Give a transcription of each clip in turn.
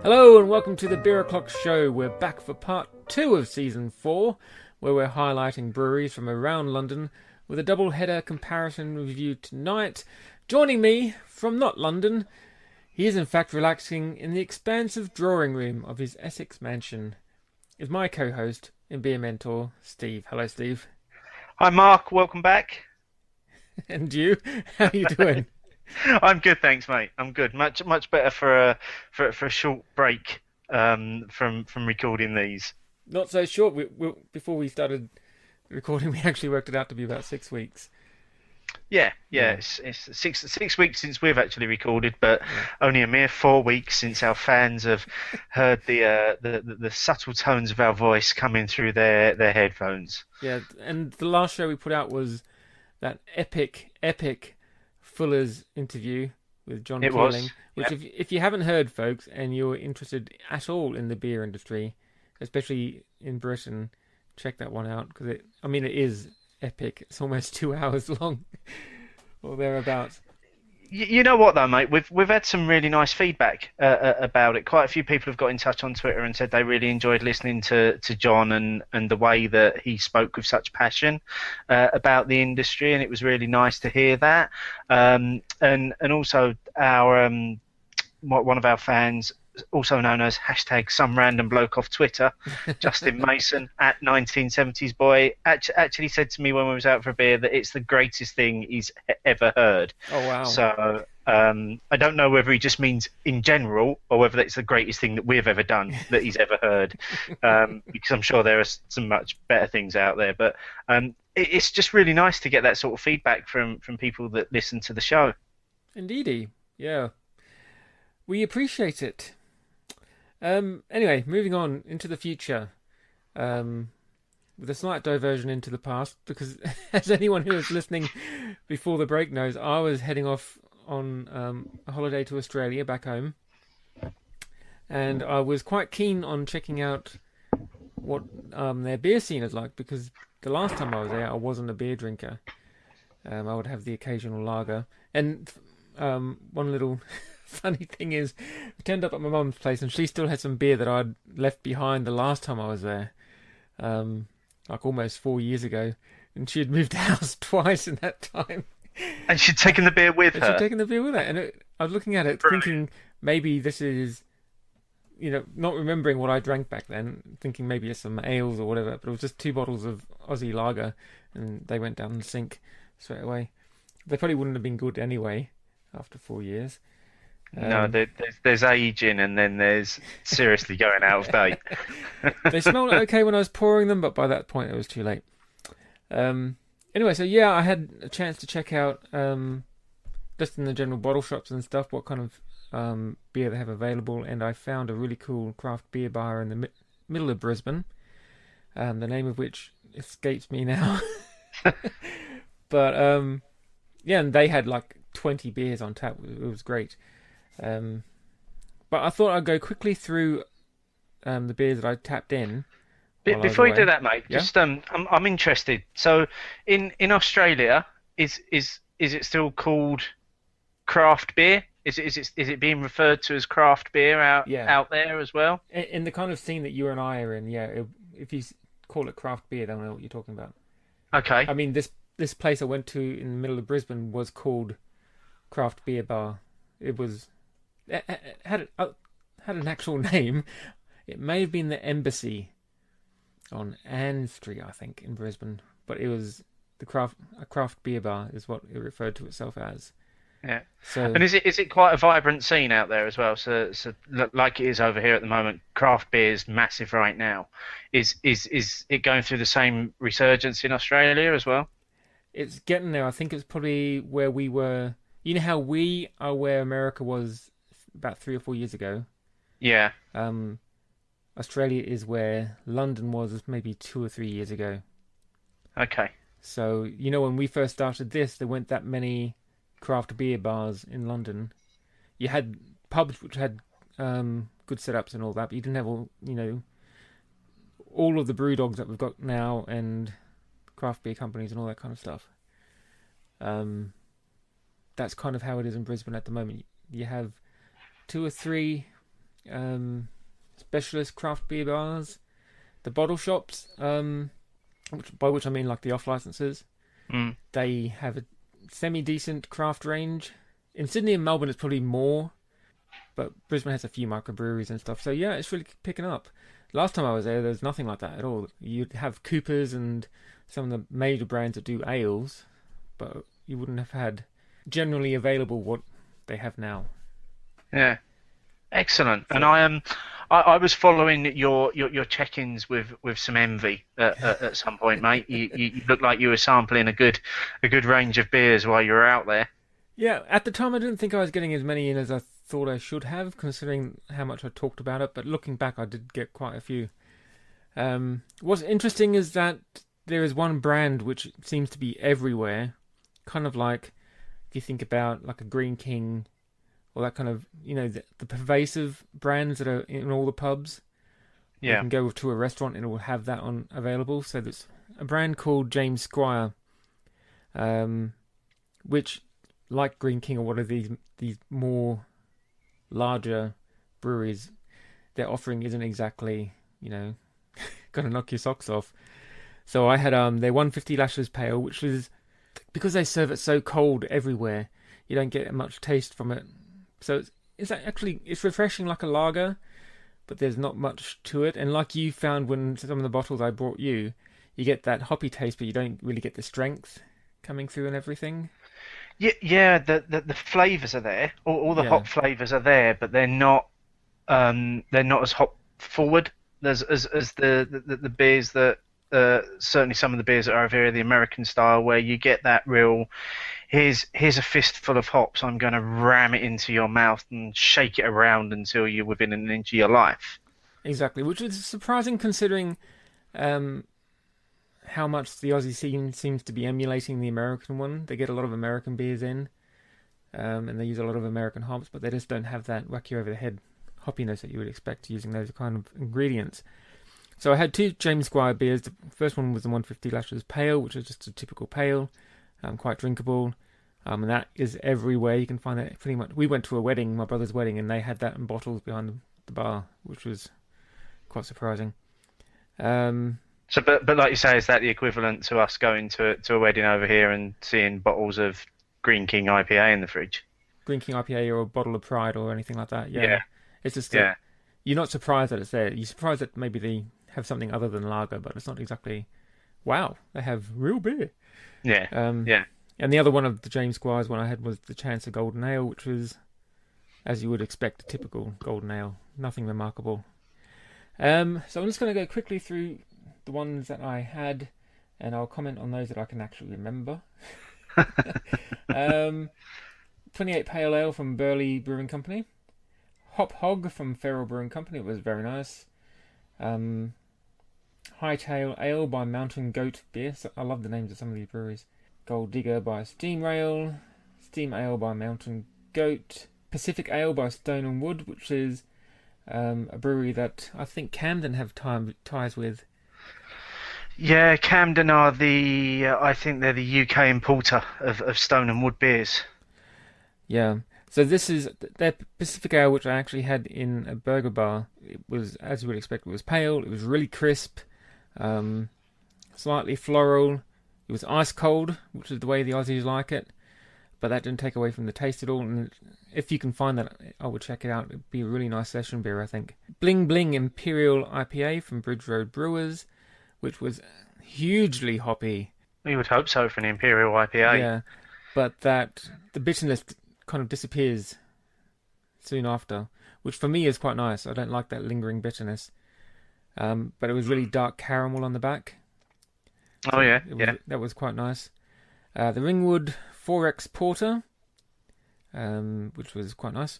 Hello and welcome to the Beer O'Clock Show. We're back for part 2 of Season 4, where we're highlighting breweries from around London with a double-header comparison review tonight. Joining me from not London, he is in fact relaxing in the expansive drawing room of his Essex mansion, is my co-host and beer mentor, Steve. Hello, Steve. Hi, Mark. Welcome back. And you? How are you doing? I'm good, thanks, mate. I'm good. Much better for a short break from recording these. Not so short. Before we started recording, we actually worked it out to be about 6 weeks. Yeah. It's six weeks since we've actually recorded, but only a mere 4 weeks since our fans have heard the subtle tones of our voice coming through their headphones. Yeah, and the last show we put out was that epic Fuller's interview with John Keeling, which if you haven't heard, folks, and you're interested at all in the beer industry, especially in Britain, check that one out, because it is epic. It's almost 2 hours long or thereabouts. You know what though, mate? We've had some really nice feedback about it. Quite a few people have got in touch on Twitter and said they really enjoyed listening to John and the way that he spoke with such passion about the industry, and it was really nice to hear that. And also our one of our fans, also known as hashtag some random bloke off Twitter, Justin Mason at 1970s boy, actually said to me when we was out for a beer that it's the greatest thing he's ever heard. Oh wow! So I don't know whether he just means in general or whether it's the greatest thing that we've ever done that he's ever heard, because I'm sure there are some much better things out there. But it's just really nice to get that sort of feedback from people that listen to the show. Indeedy, yeah, we appreciate it. Anyway, moving on into the future, with a slight diversion into the past, because as anyone who was listening before the break knows, I was heading off on a holiday to Australia back home, and I was quite keen on checking out what their beer scene is like, because the last time I was there, I wasn't a beer drinker. I would have the occasional lager, and one little funny thing is, I turned up at my mum's place and she still had some beer that I'd left behind the last time I was there, like almost 4 years ago, and she had moved house twice in that time. And she'd taken the beer with her. She'd taken the beer with her, and I was looking at it thinking maybe this is, not remembering what I drank back then, thinking maybe it's some ales or whatever, but it was just 2 bottles of Aussie lager, and they went down the sink straight away. They probably wouldn't have been good anyway after 4 years. No, there's aging, and then there's seriously going out of date. They smelled okay when I was pouring them, but by that point it was too late. Anyway, so yeah, I had a chance to check out, just in the general bottle shops and stuff, what kind of beer they have available, and I found a really cool craft beer bar in the middle of Brisbane, the name of which escapes me now. But yeah, and they had like 20 beers on tap. It was great. But I thought I'd go quickly through the beers that I tapped in. Before you do that, mate, yeah? just I'm interested. So in Australia, is it still called craft beer? Is it being referred to as craft beer out there as well? In the kind of scene that you and I are in, yeah. If you call it craft beer, they'll know what you're talking about. Okay. I mean, this place I went to in the middle of Brisbane was called Craft Beer Bar. It had an actual name. It may have been the Embassy on Ann Street, I think, in Brisbane, but it was a craft beer bar is what it referred to itself as. Yeah. So, and is it quite a vibrant scene out there as well? So like it is over here at the moment, craft beer is massive right now. Is it going through the same resurgence in Australia as well? It's getting there. I think it's probably where we were. You know how we are where America was about 3 or 4 years ago? Yeah. Australia is where London was maybe 2 or 3 years ago. Okay. So, when we first started this, there weren't that many craft beer bars in London. You had pubs which had good setups and all that, but you didn't have all of the brew dogs that we've got now and craft beer companies and all that kind of stuff. That's kind of how it is in Brisbane at the moment. You have 2 or 3 specialist craft beer bars, the bottle shops, by which I mean like the off licenses. Mm. They have a semi-decent craft range. In Sydney and Melbourne, it's probably more, but Brisbane has a few microbreweries and stuff. So yeah, it's really picking up. Last time I was there was nothing like that at all. You'd have Coopers and some of the major brands that do ales, but you wouldn't have had generally available what they have now. Yeah, excellent. And I was following your check-ins with some envy at some point, mate. You looked like you were sampling a good range of beers while you were out there. Yeah, at the time I didn't think I was getting as many in as I thought I should have, considering how much I talked about it. But looking back, I did get quite a few. What's interesting is that there is one brand which seems to be everywhere, kind of like if you think about like a Green King, or that kind of, the pervasive brands that are in all the pubs. Yeah. You can go to a restaurant and it will have that on available. So there's a brand called James Squire, which, like Green King or what are these more larger breweries, their offering isn't exactly, gonna knock your socks off. So I had their 150 Lashes Pale, which is, because they serve it so cold everywhere, you don't get much taste from it. So it's refreshing like a lager, but there's not much to it. And like you found when some of the bottles I brought you get that hoppy taste, but you don't really get the strength coming through and everything. Yeah, the flavors are there. All the hop flavors are there, but they're not as hop forward as the beers that certainly some of the beers that are over here, the American style, where you get that real. Here's a fistful of hops. I'm going to ram it into your mouth and shake it around until you're within an inch of your life. Exactly, which is surprising considering how much the Aussie scene seems to be emulating the American one. They get a lot of American beers in, and they use a lot of American hops, but they just don't have that whack you over the head hoppiness that you would expect using those kind of ingredients. So I had two James Squire beers. The first one was the 150 Lashes Pale, which is just a typical pale, quite drinkable, and that is everywhere. You can find it pretty much. We went to a wedding, my brother's wedding, and they had that in bottles behind the bar, which was quite surprising. So, but like you say, is that the equivalent to us going to a wedding over here and seeing bottles of Green King IPA in the fridge? Green King IPA or a bottle of Pride or anything like that. Yeah. Yeah. It's just you're not surprised that it's there. You're surprised that maybe they have something other than lager, but it's not exactly, wow, they have real beer. Yeah. Yeah. And the other one of the James Squires one I had was the Chance of Golden Ale, which was, as you would expect, a typical golden ale. Nothing remarkable. So I'm just going to go quickly through the ones that I had, and I'll comment on those that I can actually remember. 28 Pale Ale from Burley Brewing Company. Hop Hog from Feral Brewing Company. It was very nice. Hightail Ale by Mountain Goat Beer. So I love the names of some of these breweries. Gold Digger by Steam Rail. Steam Ale by Mountain Goat. Pacific Ale by Stone and Wood, which is a brewery that I think Camden have ties with. Yeah, Camden are I think they're the UK importer of Stone and Wood beers. Yeah. So this is their Pacific Ale, which I actually had in a burger bar. It was, as you would expect, it was pale. It was really crisp, slightly floral. It was ice cold, which is the way the Aussies like it. But that didn't take away from the taste at all. And if you can find that, I would check it out. It'd be a really nice session beer, I think. Bling Bling Imperial IPA from Bridge Road Brewers, which was hugely hoppy. You would hope so for an Imperial IPA. Yeah, but the bitterness kind of disappears soon after, which for me is quite nice. I don't like that lingering bitterness. But it was really dark caramel on the back. So yeah. That was quite nice. The Ringwood 4X Porter, which was quite nice.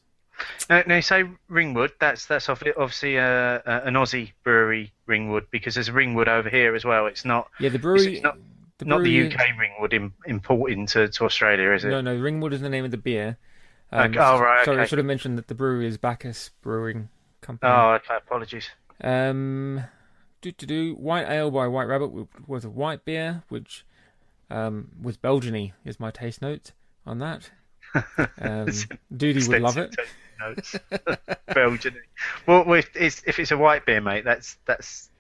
Now you say Ringwood, that's obviously an Aussie brewery, Ringwood, because there's a Ringwood over here as well. It's not. Yeah, the brewery. It's not the UK Ringwood imported to Australia, is it? No, Ringwood is the name of the beer. Right. Sorry, okay. I should have mentioned that the brewery is Bacchus Brewing Company. Oh, okay. Apologies. White Ale by White Rabbit was a white beer, which was Belgian-y, is my taste note on that. Duty would love it. notes. Belgian. Well, if it's a white beer, mate, that's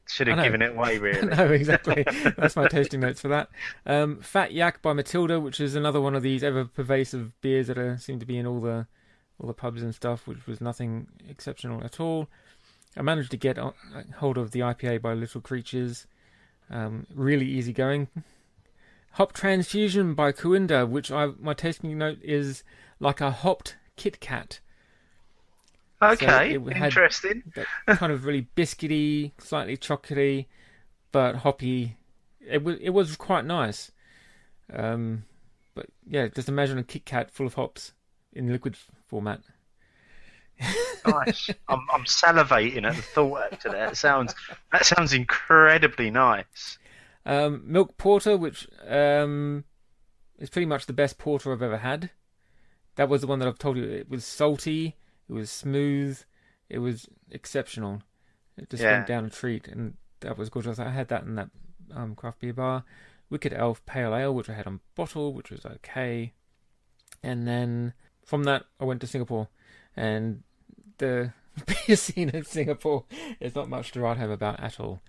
should I have know. given it away, really. No, exactly. That's my tasting notes for that. Fat Yak by Matilda, which is another one of these ever pervasive beers that seem to be in all the pubs and stuff, which was nothing exceptional at all. I managed to get hold of the IPA by Little Creatures. Really easy going. Hop Transfusion by Coinda, which my tasting note is like a hopped Kit Kat. Okay, So it had interesting. that kind of really biscuity, slightly chocolatey, but hoppy. It was quite nice. But yeah, just imagine a Kit Kat full of hops in liquid format. Nice. I'm salivating at the thought. Actually, that sounds incredibly nice. Milk Porter, which is pretty much the best porter I've ever had. That was the one that I've told you. It was salty, it was smooth, it was exceptional. It just went down a treat, and that was gorgeous. I had that in that craft beer bar. Wicked Elf Pale Ale, which I had on bottle, which was okay. And then from that, I went to Singapore, and the beer scene in Singapore is not much to write home about at all.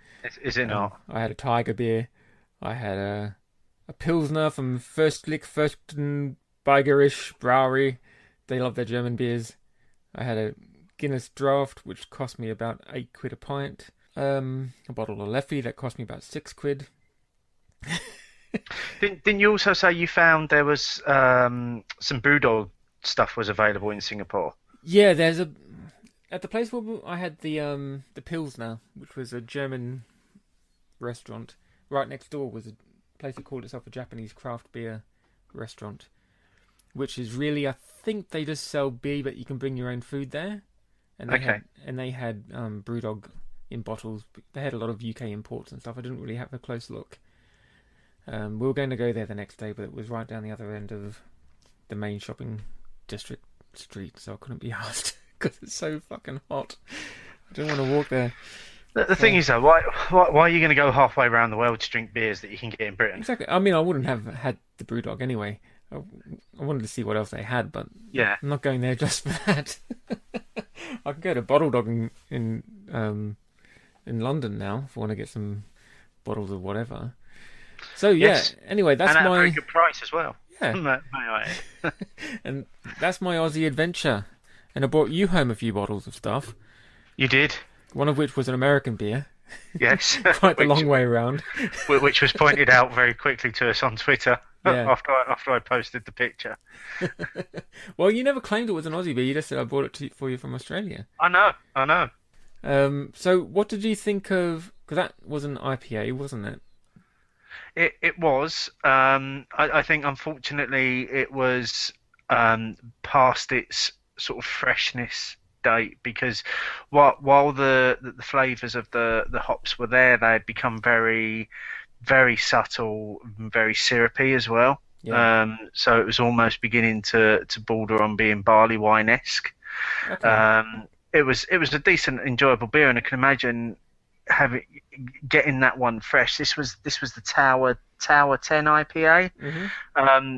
Is it not? I had a Tiger beer. I had a Pilsner from Fürsten Beigerisch Brewery. They love their German beers. I had a Guinness Draft, which cost me about £8 a pint. A bottle of Leffy that cost me about £6. Didn't you also say you found there was some Brewdog stuff was available in Singapore? Yeah, at the place where I had the Pilsner, which was a German restaurant. Right next door was a place that called itself a Japanese craft beer restaurant, which is really, I think they just sell beer, but you can bring your own food there. And they had Brewdog in bottles. They had a lot of UK imports and stuff. I didn't really have a close look. We were going to go there the next day, but it was right down the other end of the main shopping district street, so I couldn't be asked because it's so fucking hot. I didn't want to walk there. The thing is, though, why are you going to go halfway around the world to drink beers that you can get in Britain? Exactly. I mean, I wouldn't have had the Brewdog anyway. I wanted to see what else they had, but yeah, I'm not going there just for that. I can go to Bottle Dog in London now if I want to get some bottles of whatever. So yeah. Yes. Anyway, that's and at my a very good price as well. yeah. May I add. And that's my Aussie adventure. And I brought you home a few bottles of stuff. You did. One of which was an American beer. Yes. Quite the long way around. Which was pointed out very quickly to us on Twitter after I posted the picture. Well, you never claimed it was an Aussie beer. You just said I bought it for you from Australia. I know. So what did you think of... Because that was an IPA, wasn't it? It was. I think, unfortunately, it was past its sort of freshness date, because while the flavours of the hops were there, they had become very, very subtle, very syrupy as well. Yeah. So it was almost beginning to border on being barley wine-esque. Okay. It was a decent, enjoyable beer, and I can imagine getting that one fresh. This was the Tower 10 IPA. Mm-hmm.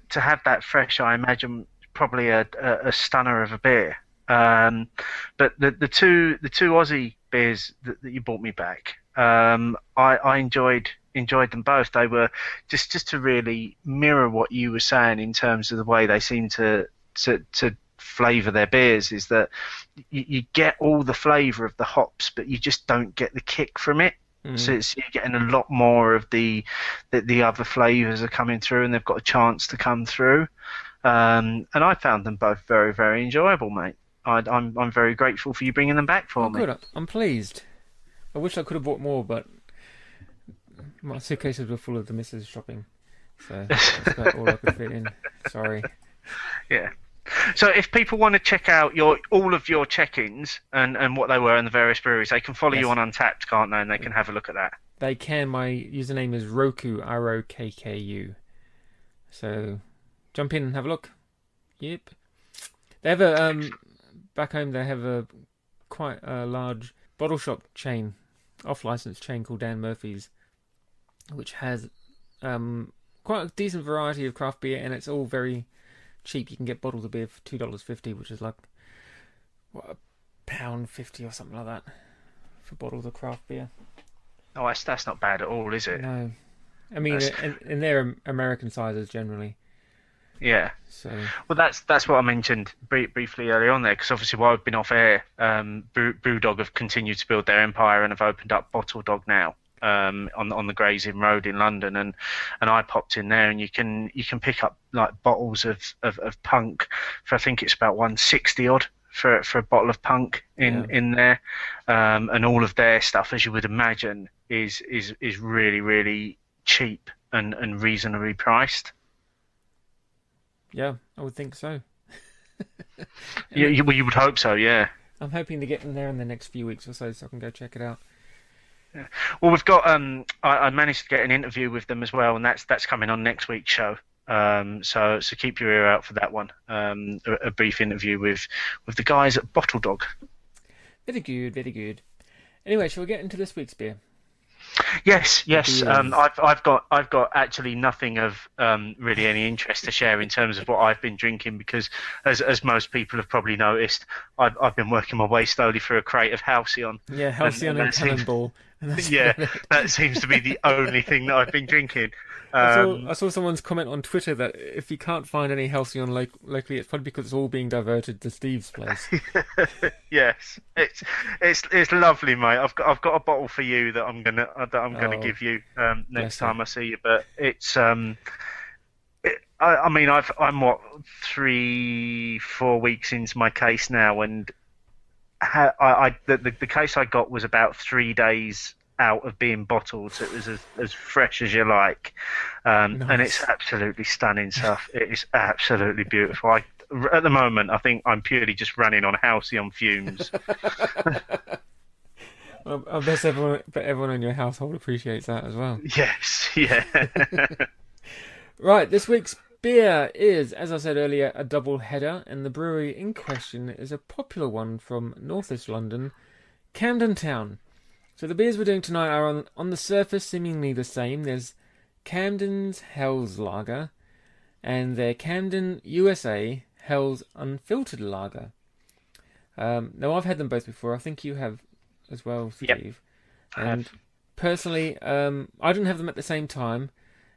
To have that fresh, I imagine probably a stunner of a beer. But the two Aussie beers that you brought me back, I enjoyed them both. They were just to really mirror what you were saying in terms of the way they seem to flavour their beers, is that you get all the flavour of the hops, but you just don't get the kick from it. Mm. So you're getting a lot more of the other flavours are coming through, and they've got a chance to come through. And I found them both very, very enjoyable, mate. I'm very grateful for you bringing them back for me. Good. I'm pleased. I wish I could have bought more, but my suitcases were full of the missus shopping, so that's about all I could fit in. Sorry. Yeah. So if people want to check out all of your check-ins and what they were in the various breweries, they can follow you on Untapped, can't they? And they can have a look at that. They can. My username is Roku, ROKKU. So jump in and have a look. Yep. They have a back home. They have a quite a large bottle shop chain, off-license chain called Dan Murphy's, which has quite a decent variety of craft beer, and it's all very cheap. You can get bottles of beer for $2.50, which is like what, £1.50 or something like that for bottles of craft beer. Oh, that's not bad at all, is it? No, I mean, That's in their American sizes generally. yeah. So Well, that's what I mentioned briefly earlier on there, because obviously while I've been off air, Brewdog have continued to build their empire and have opened up Bottle Dog now on the Gray's Inn Road in London, and I popped in there, and you can pick up like bottles of punk for, I think it's about 160 odd for a bottle of punk in there, and all of their stuff, as you would imagine, is really really cheap and reasonably priced. yeah, I would think so. Well, you would hope so, yeah. I'm hoping to get in there in the next few weeks or so I can go check it out. Yeah. Well, we've got. I managed to get an interview with them as well, and that's coming on next week's show. So keep your ear out for that one. A brief interview with the guys at Bottle Dog. Very good, very good. Anyway, shall we get into this week's beer? Yes. Beers. I've got actually nothing of really any interest to share in terms of what I've been drinking, because as most people have probably noticed, I've been working my way slowly through a crate of Halcyon. Yeah, Halcyon and Cannonball. That seems to be the only thing that I've been drinking. I saw someone's comment on Twitter that if you can't find any Halcyon locally, it's probably because it's all being diverted to Steve's place. Yes, it's lovely, mate. I've got a bottle for you that I'm gonna give you next time I see you. But it's I'm what 3-4 weeks into my case now, and the case I got was about 3 days out of being bottled, so it was as fresh as you like, Nice. And it's absolutely stunning stuff. It is absolutely beautiful. At the moment, I think I'm purely just running on Halcyon fumes. Well, I guess everyone in your household appreciates that as well. Yes, yeah. Right, this week's beer is, as I said earlier, a double header, and the brewery in question is a popular one from northeast London, Camden Town. So the beers we're doing tonight are on the surface seemingly the same. There's Camden's Hell's Lager and their Camden USA Hell's Unfiltered Lager. Now I've had them both before. I think you have as well, Steve. Yep, and personally, I didn't have them at the same time,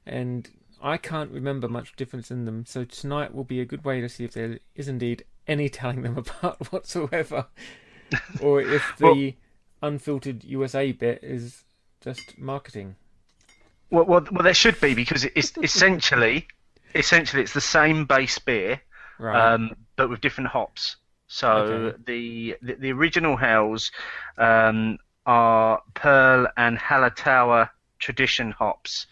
and I can't remember much difference in them. So tonight will be a good way to see if there is indeed any telling them apart whatsoever, or if the Unfiltered USA bit is just marketing. Well, there should be, because it's essentially it's the same base beer, Right. but with different hops. So Okay. the original Hells are Pearl and Hallertauer tradition hops,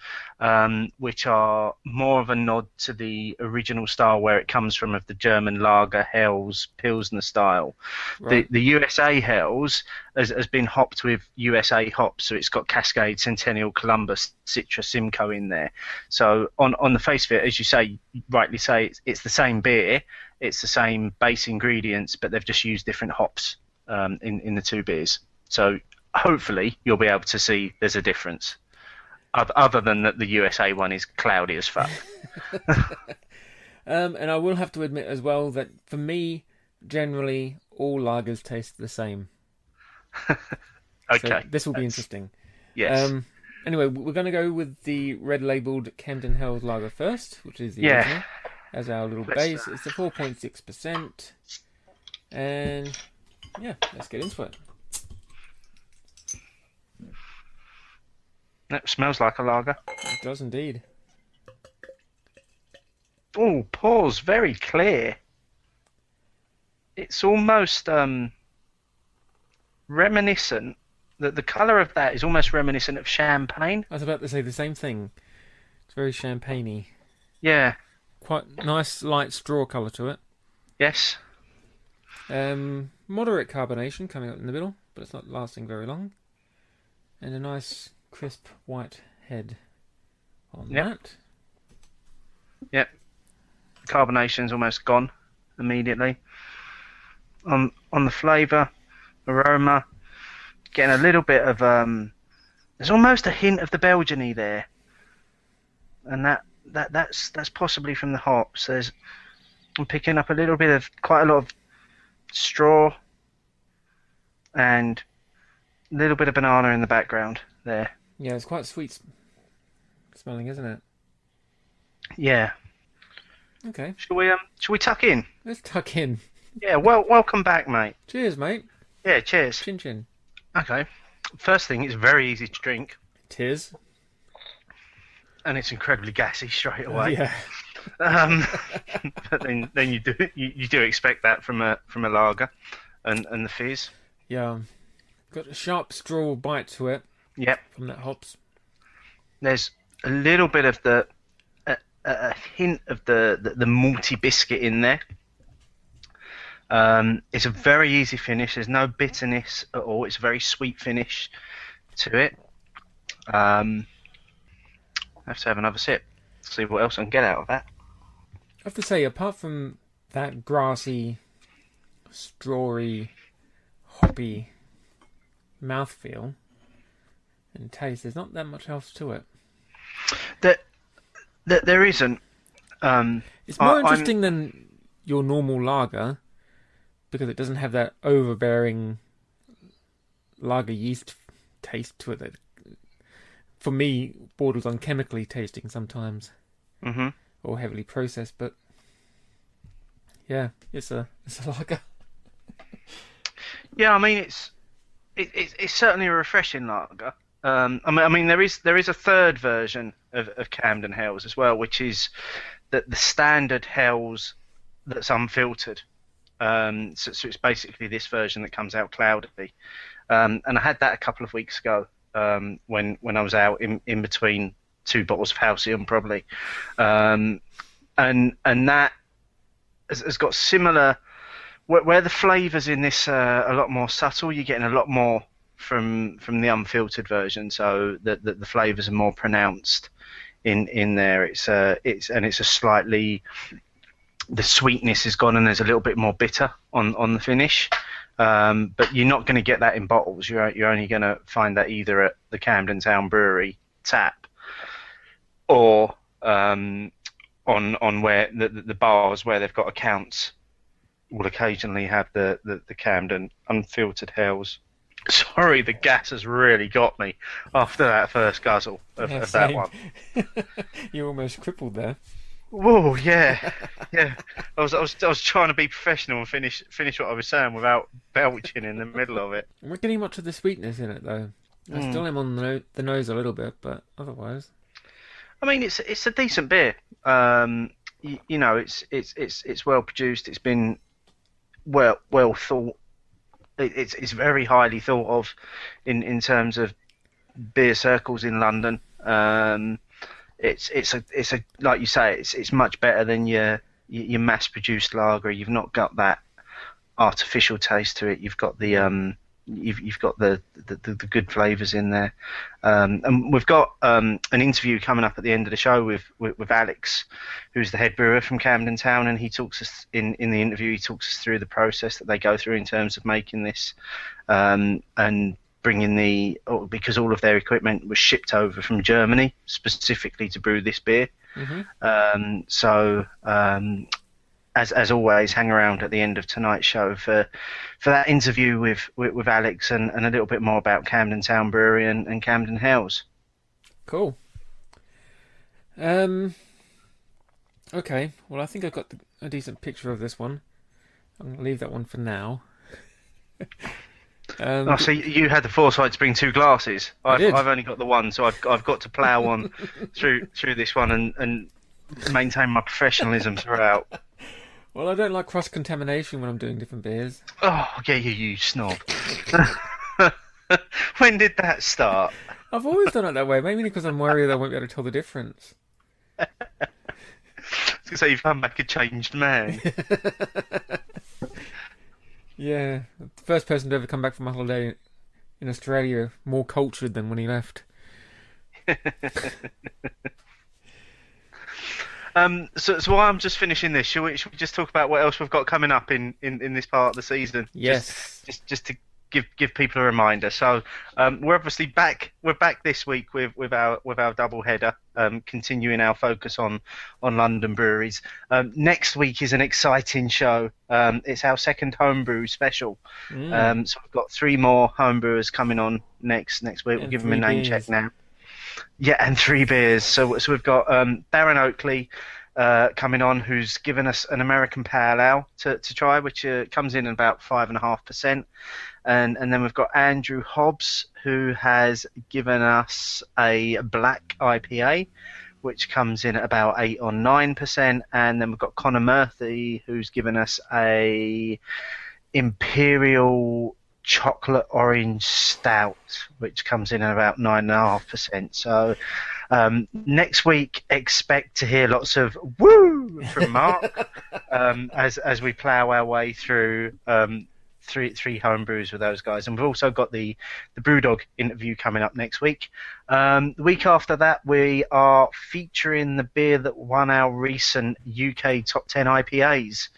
which are more of a nod to the original style where it comes from, of the German lager Hells Pilsner style. Right. The USA Hells has been hopped with USA hops, so it's got Cascade, Centennial, Columbus, Citra, Simcoe in there. So on the face of it, as you say, rightly say, it's the same beer, it's the same base ingredients, but they've just used different hops in the two beers. So hopefully you'll be able to see there's a difference. Other than that, the USA one is cloudy as fuck. And I will have to admit as well that for me, generally, all lagers taste the same. Okay. So this will be interesting. Yes. Anyway, we're going to go with the red-labelled Camden Hells Lager first, which is the original, as our little base. It's a 4.6%. And, yeah, let's get into it. It smells like a lager. It does indeed. Oh, pores very clear. It's almost reminiscent. The colour of that is almost reminiscent of champagne. I was about to say the same thing. It's very champagne-y. Yeah. Quite nice, light straw colour to it. Yes. Moderate carbonation coming up in the middle, but it's not lasting very long. And a nice crisp white head on that. Yep. Carbonation's almost gone immediately. On the flavour, aroma, getting a little bit of there's almost a hint of the Belgian-y there, and that's possibly from the hops. I'm picking up quite a lot of straw and a little bit of banana in the background there. Yeah, it's quite sweet smelling, isn't it? Yeah. Okay. Shall we tuck in? Let's tuck in. Yeah. Well, welcome back, mate. Cheers, mate. Yeah. Cheers. Chin chin. Okay. First thing, it's very easy to drink, Tis. and it's incredibly gassy straight away. Yeah. But then you do expect that from a lager, and the fizz. Yeah. Got a sharp straw bite to it. Yep. From that hops. There's a little bit of a hint of the malty biscuit in there. It's a very easy finish. There's no bitterness at all. It's a very sweet finish to it. I have to have another sip to see what else I can get out of that. I have to say, apart from that grassy, strawy, hoppy mouthfeel and taste, there's not that much else to it. There isn't. It's more interesting than your normal lager because it doesn't have that overbearing lager yeast taste to it that, for me, borders on chemically tasting sometimes. Mm-hmm. Or heavily processed, but yeah, it's a lager. Yeah, I mean it's certainly a refreshing lager. I mean there is a third version of Camden Hells as well, which is the standard Hells that's unfiltered. So it's basically this version that comes out cloudy. And I had that a couple of weeks ago when I was out in between 2 bottles of Halcyon probably, and that has got similar, where the flavours in this are a lot more subtle. You're getting a lot more from the unfiltered version, so the flavours are more pronounced in there. It's a slightly, the sweetness is gone and there's a little bit more bitter on the finish. But you're not going to get that in bottles. You're only going to find that either at the Camden Town Brewery tap, or on where the bars where they've got accounts will occasionally have the Camden unfiltered Hells. Sorry, the gas has really got me after that first guzzle of that one. You're almost crippled there. Whoa, yeah. I was trying to be professional and finish what I was saying without belching in the middle of it. I'm not getting much of the sweetness in it though. I still am on the nose a little bit, but otherwise. I mean, it's a decent beer. You know, it's well produced. It's been well thought. It's very highly thought of in terms of beer circles in London. It's a like you say, it's much better than your mass produced lager. You've not got that artificial taste to it. You've got the you've got the good flavours in there. And we've got an interview coming up at the end of the show with Alex, who's the head brewer from Camden Town, and he talks us in the interview. He talks us through the process that they go through in terms of making this, and bringing because all of their equipment was shipped over from Germany specifically to brew this beer. Mm-hmm. As always, hang around at the end of tonight's show for that interview with Alex and a little bit more about Camden Town Brewery and Camden Hells. Cool. Okay, well I think I've got a decent picture of this one. I'm going to leave that one for now. So you had the foresight to bring 2 glasses. I've only got the one, so I've got to plough on through this one and maintain my professionalism throughout. Well, I don't like cross-contamination when I'm doing different beers. Oh, yeah, you snob. When did that start? I've always done it that way, maybe because I'm worried I won't be able to tell the difference. I was going to say, you've come back a changed man. Yeah, the first person to ever come back from a holiday in Australia, more cultured than when he left. So while I'm just finishing this, should we just talk about what else we've got coming up in this part of the season? Yes. Just to give people a reminder. So we're obviously back. We're back this week with our double header, continuing our focus on London breweries. Next week is an exciting show. It's our second homebrew special. So we've got 3 more homebrewers coming on next week. We'll And give them a 3 name beers. check now. Yeah, and 3 beers. So we've got Darren Oakley coming on, who's given us an American Pale Ale to try, which comes in at about 5.5%. And then we've got Andrew Hobbs, who has given us a black IPA, which comes in at about 8 or 9%. And then we've got Connor Murphy, who's given us a Imperial Chocolate Orange Stout, which comes in at about 9.5%. So next week, expect to hear lots of woo from Mark as we plough our way through three home brews with those guys. And we've also got the Brewdog interview coming up next week. The week after that, we are featuring the beer that won our recent UK Top 10 IPAs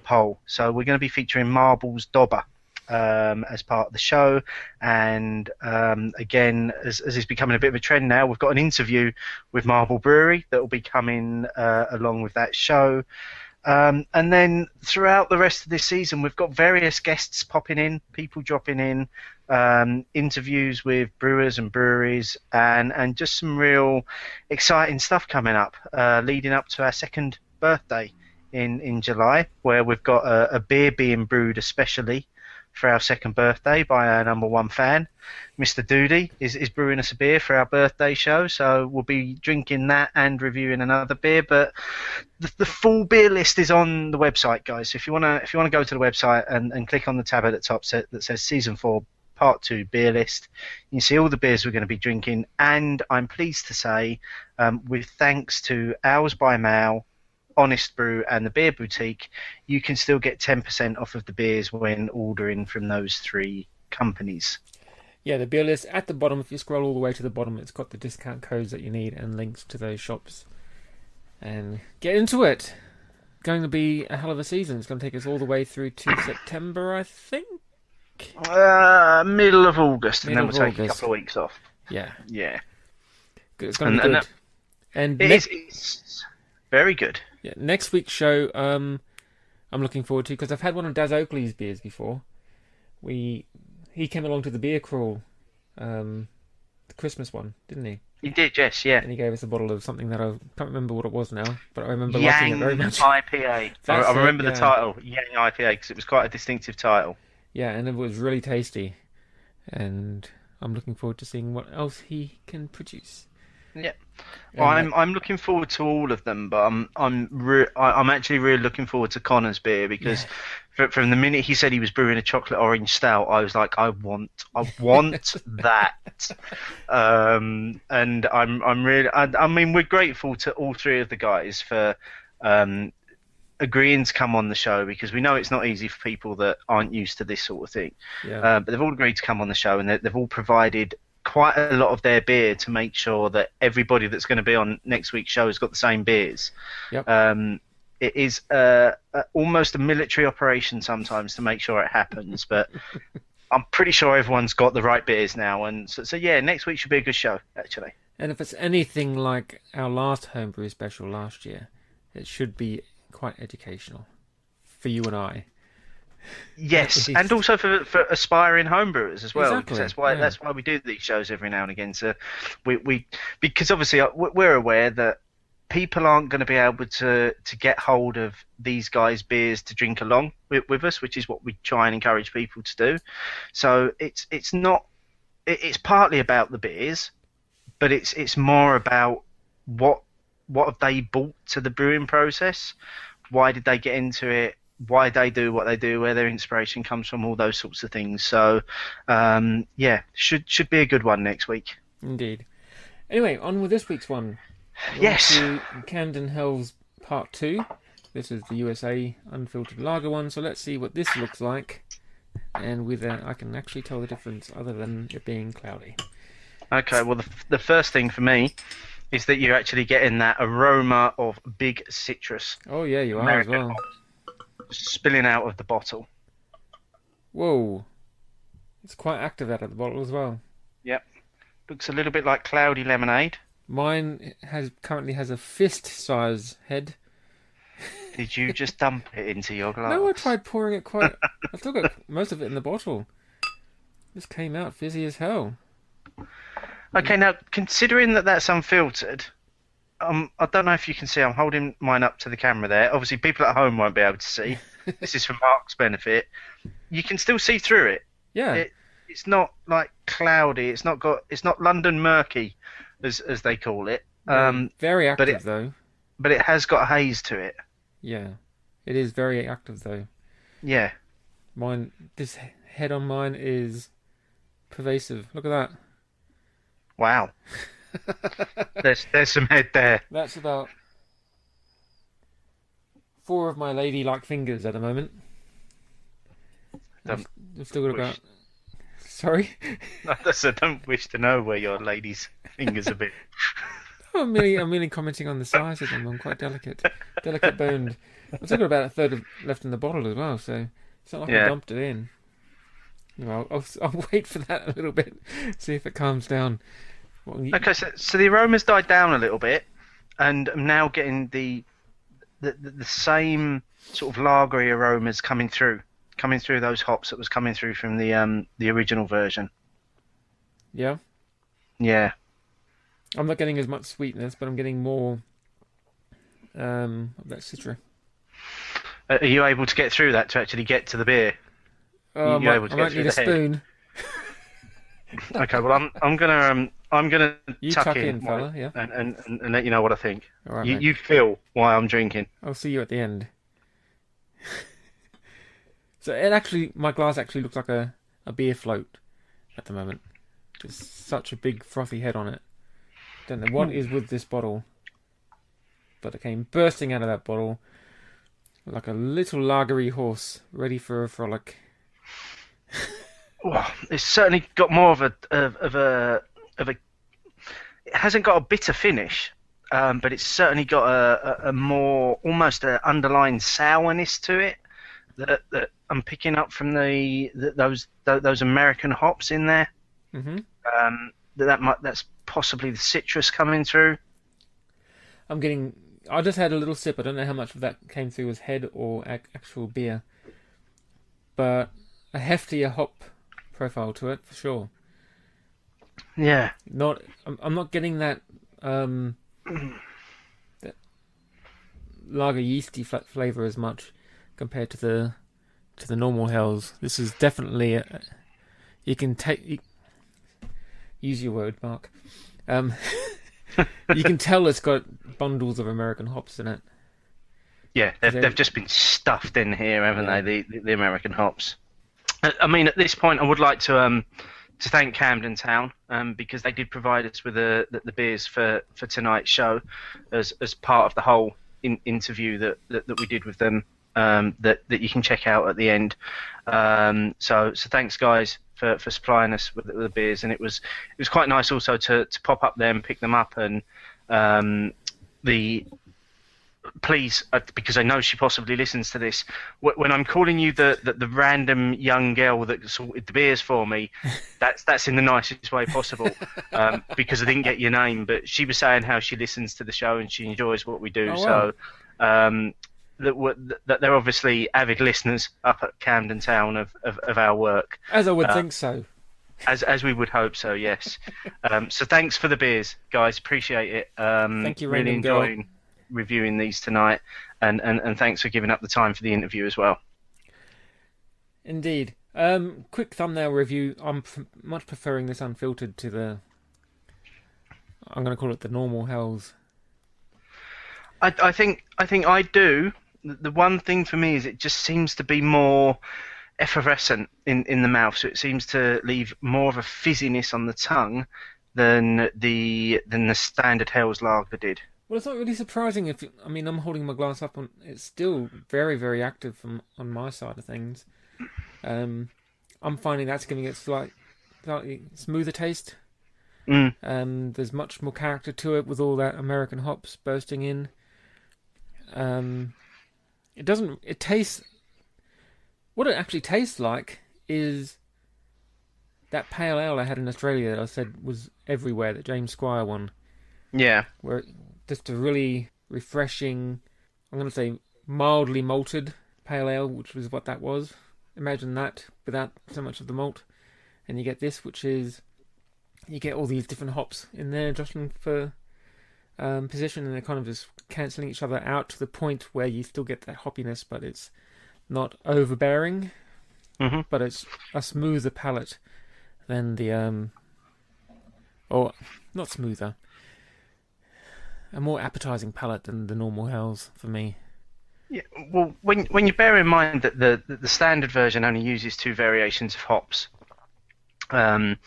poll. So we're going to be featuring Marble's Dobber as part of the show. And again, as is becoming a bit of a trend now, we've got an interview with Marble Brewery that will be coming along with that show. And then throughout the rest of this season, we've got various guests popping in, people dropping in, interviews with brewers and breweries, and just some real exciting stuff coming up, leading up to our second birthday in July, where we've got a beer being brewed especially for our second birthday by our number 1 fan. Mr. Doody is brewing us a beer for our birthday show, so we'll be drinking that and reviewing another beer. But the full beer list is on the website, guys. So if you wanna go to the website and click on the tab at the top that says Season 4 Part 2 beer list, you can see all the beers we're going to be drinking. And I'm pleased to say, with thanks to Owls by Mal, Honest Brew and the Beer Boutique, you can still get 10% off of the beers when ordering from those 3 companies. Yeah, the beer list at the bottom. If you scroll all the way to the bottom, it's got the discount codes that you need and links to those shops. And get into it. Going to be a hell of a season. It's going to take us all the way through to September, I think. Middle of August, and then we'll take a couple of weeks off. Yeah. Good. It's going to be good. And it's very good. Yeah, next week's show, I'm looking forward to, because I've had one of Daz Oakley's beers before. He came along to the beer crawl, the Christmas one, didn't he? He did, yes, yeah. And he gave us a bottle of something that I can't remember what it was now, but I remember liking it very much. IPA. I remember the title, Yang IPA, because it was quite a distinctive title. Yeah, and it was really tasty, and I'm looking forward to seeing what else he can produce. Yeah. Well, I'm looking forward to all of them, but I'm actually really looking forward to Connor's beer, because from the minute he said he was brewing a chocolate orange stout, I was like, I want that. And I'm really, I mean, we're grateful to all 3 of the guys for agreeing to come on the show, because we know it's not easy for people that aren't used to this sort of thing. Yeah. But they've all agreed to come on the show, and they've all provided quite a lot of their beer to make sure that everybody that's going to be on next week's show has got the same beers. Yep. It is almost a military operation sometimes to make sure it happens, but I'm pretty sure everyone's got the right beers now. And so yeah, next week should be a good show, actually. And if it's anything like our last homebrew special last year, it should be quite educational for you and I. Yes, and also for aspiring homebrewers as well. Exactly. Because that's why we do these shows every now and again. So we because obviously we're aware that people aren't going to be able to get hold of these guys' beers to drink along with us, which is what we try and encourage people to do. So it's partly about the beers, but it's more about what have they brought to the brewing process, why did they get into it, why they do what they do, where their inspiration comes from, all those sorts of things. So, should be a good one next week. Indeed. Anyway, on with this week's one. Yes. Camden Hells Part 2. This is the USA Unfiltered Lager one, so let's see what this looks like. And with that, I can actually tell the difference other than it being cloudy. Okay, well, the first thing for me is that you're actually getting that aroma of big citrus. Oh, yeah, you American are as well. hops spilling out of the bottle. Whoa. It's quite active out of the bottle as well. Yep. Looks a little bit like cloudy lemonade. Mine currently has a fist-size head. Did you just dump it into your No, I glass? tried pouring it quite. I still got most of it in the bottle. This came out fizzy as hell. Okay, now considering that that's unfiltered, I don't know if you can see. I'm holding mine up to the camera there. Obviously, people at home won't be able to see. This is for Mark's benefit. You can still see through it. Yeah, It's not like cloudy. It's not London murky, as they call it. no, very But active though. it has got a haze to it. Yeah, it is very active though. Yeah. This head on mine is pervasive. Look at Wow. that. There's some head there. That's about 4 of my ladylike fingers at the moment. Don't I've still got wish, about. Sorry. I don't wish to know where your lady's fingers have been. I'm merely commenting on the size of them. I'm quite delicate boned. I've still got about a third left in the bottle as well, so it's not like I dumped it in. No, I'll wait for that a little bit, see if it calms down. Okay, so the aroma's died down a little bit, and I'm now getting the same sort of lagery aromas coming through those hops that was coming through from the original version. Yeah, Yeah. I'm not getting as much sweetness, but I'm getting more of that citra. Are you able to get through that to actually get to the beer? Oh, You able to I get might through need a the head? spoon. Okay, well I'm gonna You tuck tuck in, in, fella. Yeah. and let you know what I think. All right, You mate. you feel why I'm drinking. I'll see you at the end. So my glass actually looks like a beer float at the moment. There's such a big frothy head on it. Don't know what is with this bottle, but it came bursting out of that bottle like a little lagery horse ready for a frolic. Oh, it's certainly got more of a. It hasn't got a bitter finish, but it's certainly got a more almost an underlying sourness to it that I'm picking up from those American hops in there. Mm-hmm. That's possibly the citrus coming through. I just had a little sip. I don't know how much of that came through as head or actual beer, but a heftier hop profile to it for sure. Yeah. I'm not getting that that lager yeasty flavor as much compared to the normal hells. This is definitely you can use your word, Mark. You can tell it's got bundles of American hops in it. Yeah, they've just been stuffed in here, haven't Yeah. they? The American hops. I mean, at this point, I would like to thank Camden Town because they did provide us with the beers for tonight's show as part of the whole interview that we did with them that you can check out at the end. So thanks guys for supplying us with the beers, and it was quite nice also to pop up there and pick them up, and please, because I know she possibly listens to this, when I'm calling you the random young girl that sorted the beers for me, that's in the nicest way possible, because I didn't get your name, but she was saying how she listens to the show and she enjoys what we do. Oh, wow. So that they're obviously avid listeners up at Camden Town of our work. As I would think so. As we would hope so, yes. So thanks for the beers, guys. Appreciate it. Thank you, really random girl. enjoying reviewing these tonight, and thanks for giving up the time for the interview as well. Indeed. Quick thumbnail review. I'm much preferring this unfiltered to the. I'm going to call it the normal hells. I think I do. The one thing for me is it just seems to be more effervescent in the mouth, so it seems to leave more of a fizziness on the tongue than the standard Hell's Lager did. Well, it's not really surprising I'm holding my glass up it's still very, very active on my side of things. I'm finding that's giving it slightly smoother taste. There's much more character to it with all that American hops bursting in. What it actually tastes like is that pale ale I had in Australia that I said was everywhere, that James Squire one, Yeah. where just a really refreshing, I'm going to say mildly malted pale ale, which was what that was. Imagine that without so much of the malt. And you get this, which is, you get all these different hops in there jostling for position, and they're kind of just cancelling each other out to the point where you still get that hoppiness, but it's not overbearing, Hmm. but it's a smoother palate than the, or not smoother, a more appetizing palate than the normal hells for me. Yeah. Well, when you bear in mind that the standard version only uses two variations of hops, um,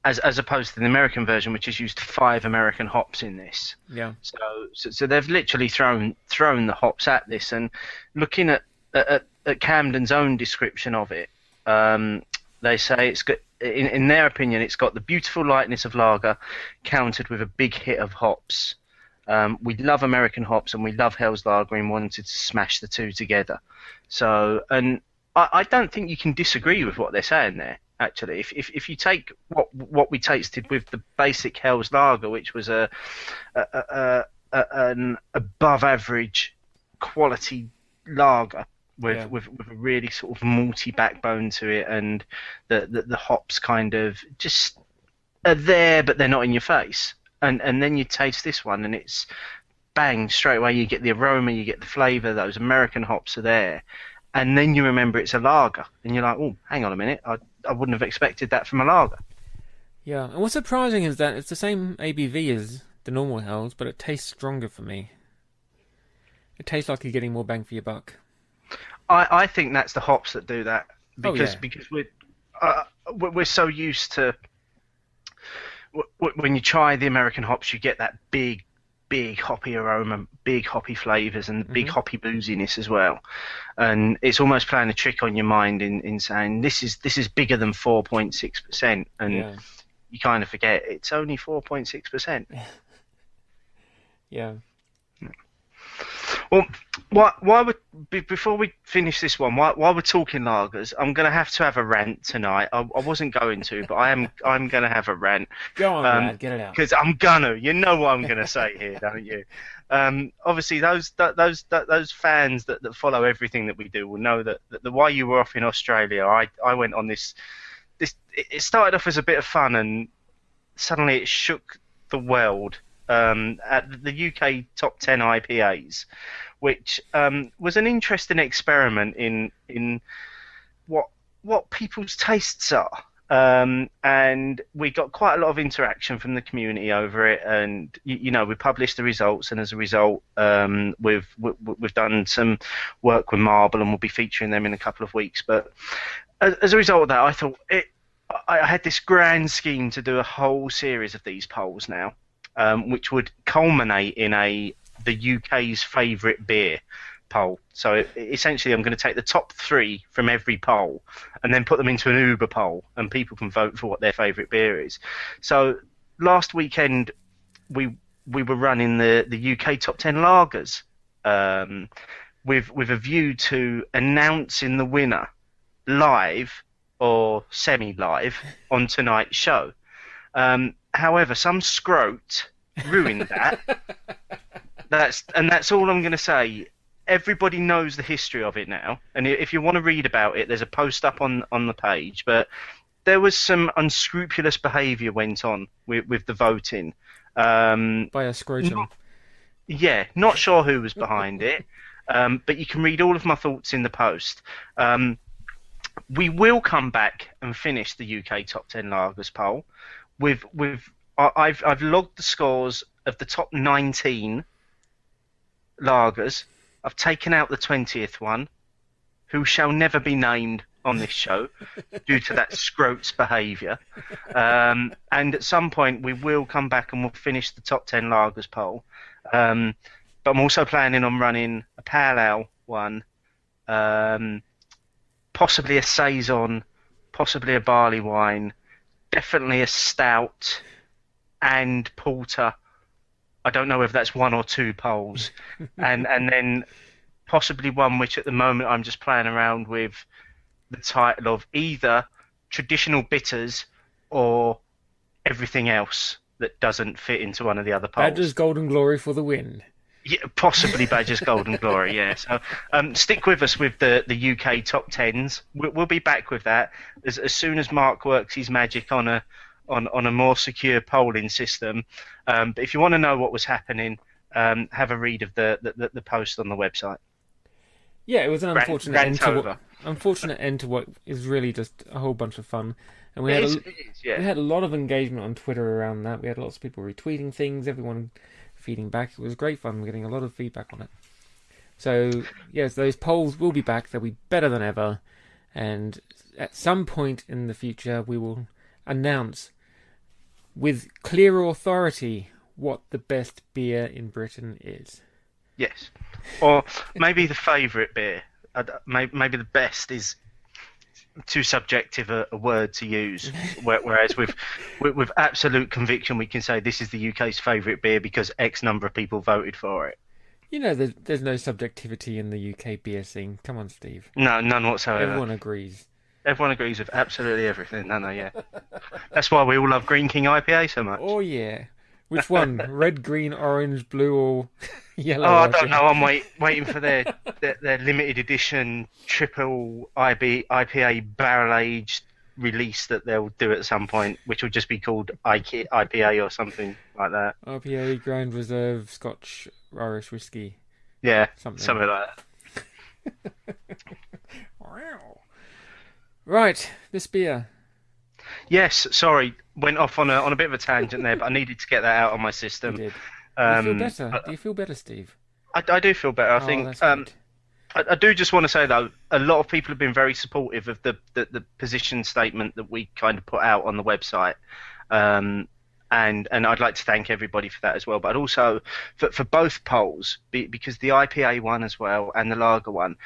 as opposed to the American version, which has used 5 American hops in this. Yeah. So they've literally thrown the hops at this. And looking at Camden's own description of it, they say it's got, in their opinion, it's got the beautiful lightness of lager countered with a big hit of hops. We love American hops and we love Hell's Lager and wanted to smash the two together. So, and I don't think you can disagree with what they're saying there. Actually, if you take what we tasted with the basic Hell's Lager, which was an above average quality lager with a really sort of malty backbone to it, and the hops kind of just are there, but they're not in your face. And then you taste this one, and it's bang, straight away you get the aroma, you get the flavour, those American hops are there. And then you remember it's a lager, and you're like, oh, hang on a minute, I wouldn't have expected that from a lager. Yeah, and what's surprising is that it's the same ABV as the normal hells, but it tastes stronger for me. It tastes like you're getting more bang for your buck. I think that's the hops that do that, because yeah. because we're so used to when you try the American hops, you get that big hoppy aroma, big hoppy flavours, and big hoppy booziness as well. And it's almost playing a trick on your mind in saying this is bigger than 4.6%, and you kind of forget it's only 4.6%. Yeah. Well, before we finish this one, while we're talking lagers, I'm going to have a rant tonight. I wasn't going to, but I'm going to have a rant. Go on, lad, get it out. Because I'm gonna. You know what I'm going to say here, don't you? Obviously, those fans that follow everything that we do will know that while you were off in Australia, I went on this. It started off as a bit of fun, and suddenly it shook the world. At the UK top 10 IPAs, which was an interesting experiment in what people's tastes are. And we got quite a lot of interaction from the community over it, and we published the results, and as a result, we've done some work with Marble, and we'll be featuring them in a couple of weeks. But as a result of that, I thought I had this grand scheme to do a whole series of these polls now. Which would culminate in the UK's favourite beer poll. So essentially, I'm going to take the top 3 from every poll and then put them into an Uber poll, and people can vote for what their favourite beer is. So last weekend, we were running the UK top 10 lagers with a view to announcing the winner live or semi-live on tonight's show. However, some scrote ruined that. That's all I'm going to say. Everybody knows the history of it now, and if you want to read about it, there's a post up on the page. But there was some unscrupulous behaviour went on with the voting. By a scrotum. Not sure who was behind it, but you can read all of my thoughts in the post. We will come back and finish the UK top 10 lagers poll. I've logged the scores of the top 19 lagers. I've taken out the 20th one, who shall never be named on this show due to that scrote's behaviour. And at some point we will come back and we'll finish the top 10 lagers poll. But I'm also planning on running a pale ale one, possibly a saison, possibly a barley wine, definitely a stout and porter. I don't know if that's 1 or 2 polls, and then possibly one which at the moment I'm just playing around with the title of either traditional bitters or everything else that doesn't fit into one of the other Badger's polls. Golden Glory for the win. Yeah, possibly Badger's Golden Glory, yeah. So stick with us with the UK top tens. We'll be back with that as soon as Mark works his magic on a more secure polling system. But if you want to know what was happening, have a read of the post on the website. Yeah, it was an unfortunate end to what is really just a whole bunch of fun. And we had a lot of engagement on Twitter around that. We had lots of people retweeting things, everyone feeding back. It was great fun. We're getting a lot of feedback on it. So, yes, those polls will be back. They'll be better than ever. And at some point in the future, we will announce with clear authority what the best beer in Britain is. Yes. Or maybe the favourite beer. Maybe the best is too subjective a word to use. Whereas with absolute conviction, we can say this is the UK's favourite beer because X number of people voted for it. You know, there's no subjectivity in the UK beer scene. Come on, Steve. No, none whatsoever. Everyone agrees. Everyone agrees with absolutely everything. No, yeah. That's why we all love Green King IPA so much. Oh, yeah. Which one? Red, green, orange, blue, or yellow? Oh, I don't know. I'm waiting for their limited edition triple IPA barrel aged release that they'll do at some point, which will just be called IPA or something like that. IPA, Grand Reserve, Scotch, Irish whiskey. Yeah, something like that. Wow. Right, this beer. Yes, sorry, went off on a bit of a tangent there, but I needed to get that out of my system. You did. Do you feel better? Do you feel better, Steve? I do feel better. I think. I do just want to say though, a lot of people have been very supportive of the position statement that we kind of put out on the website, and I'd like to thank everybody for that as well. But also for both polls, because the IPA one as well and the lager one,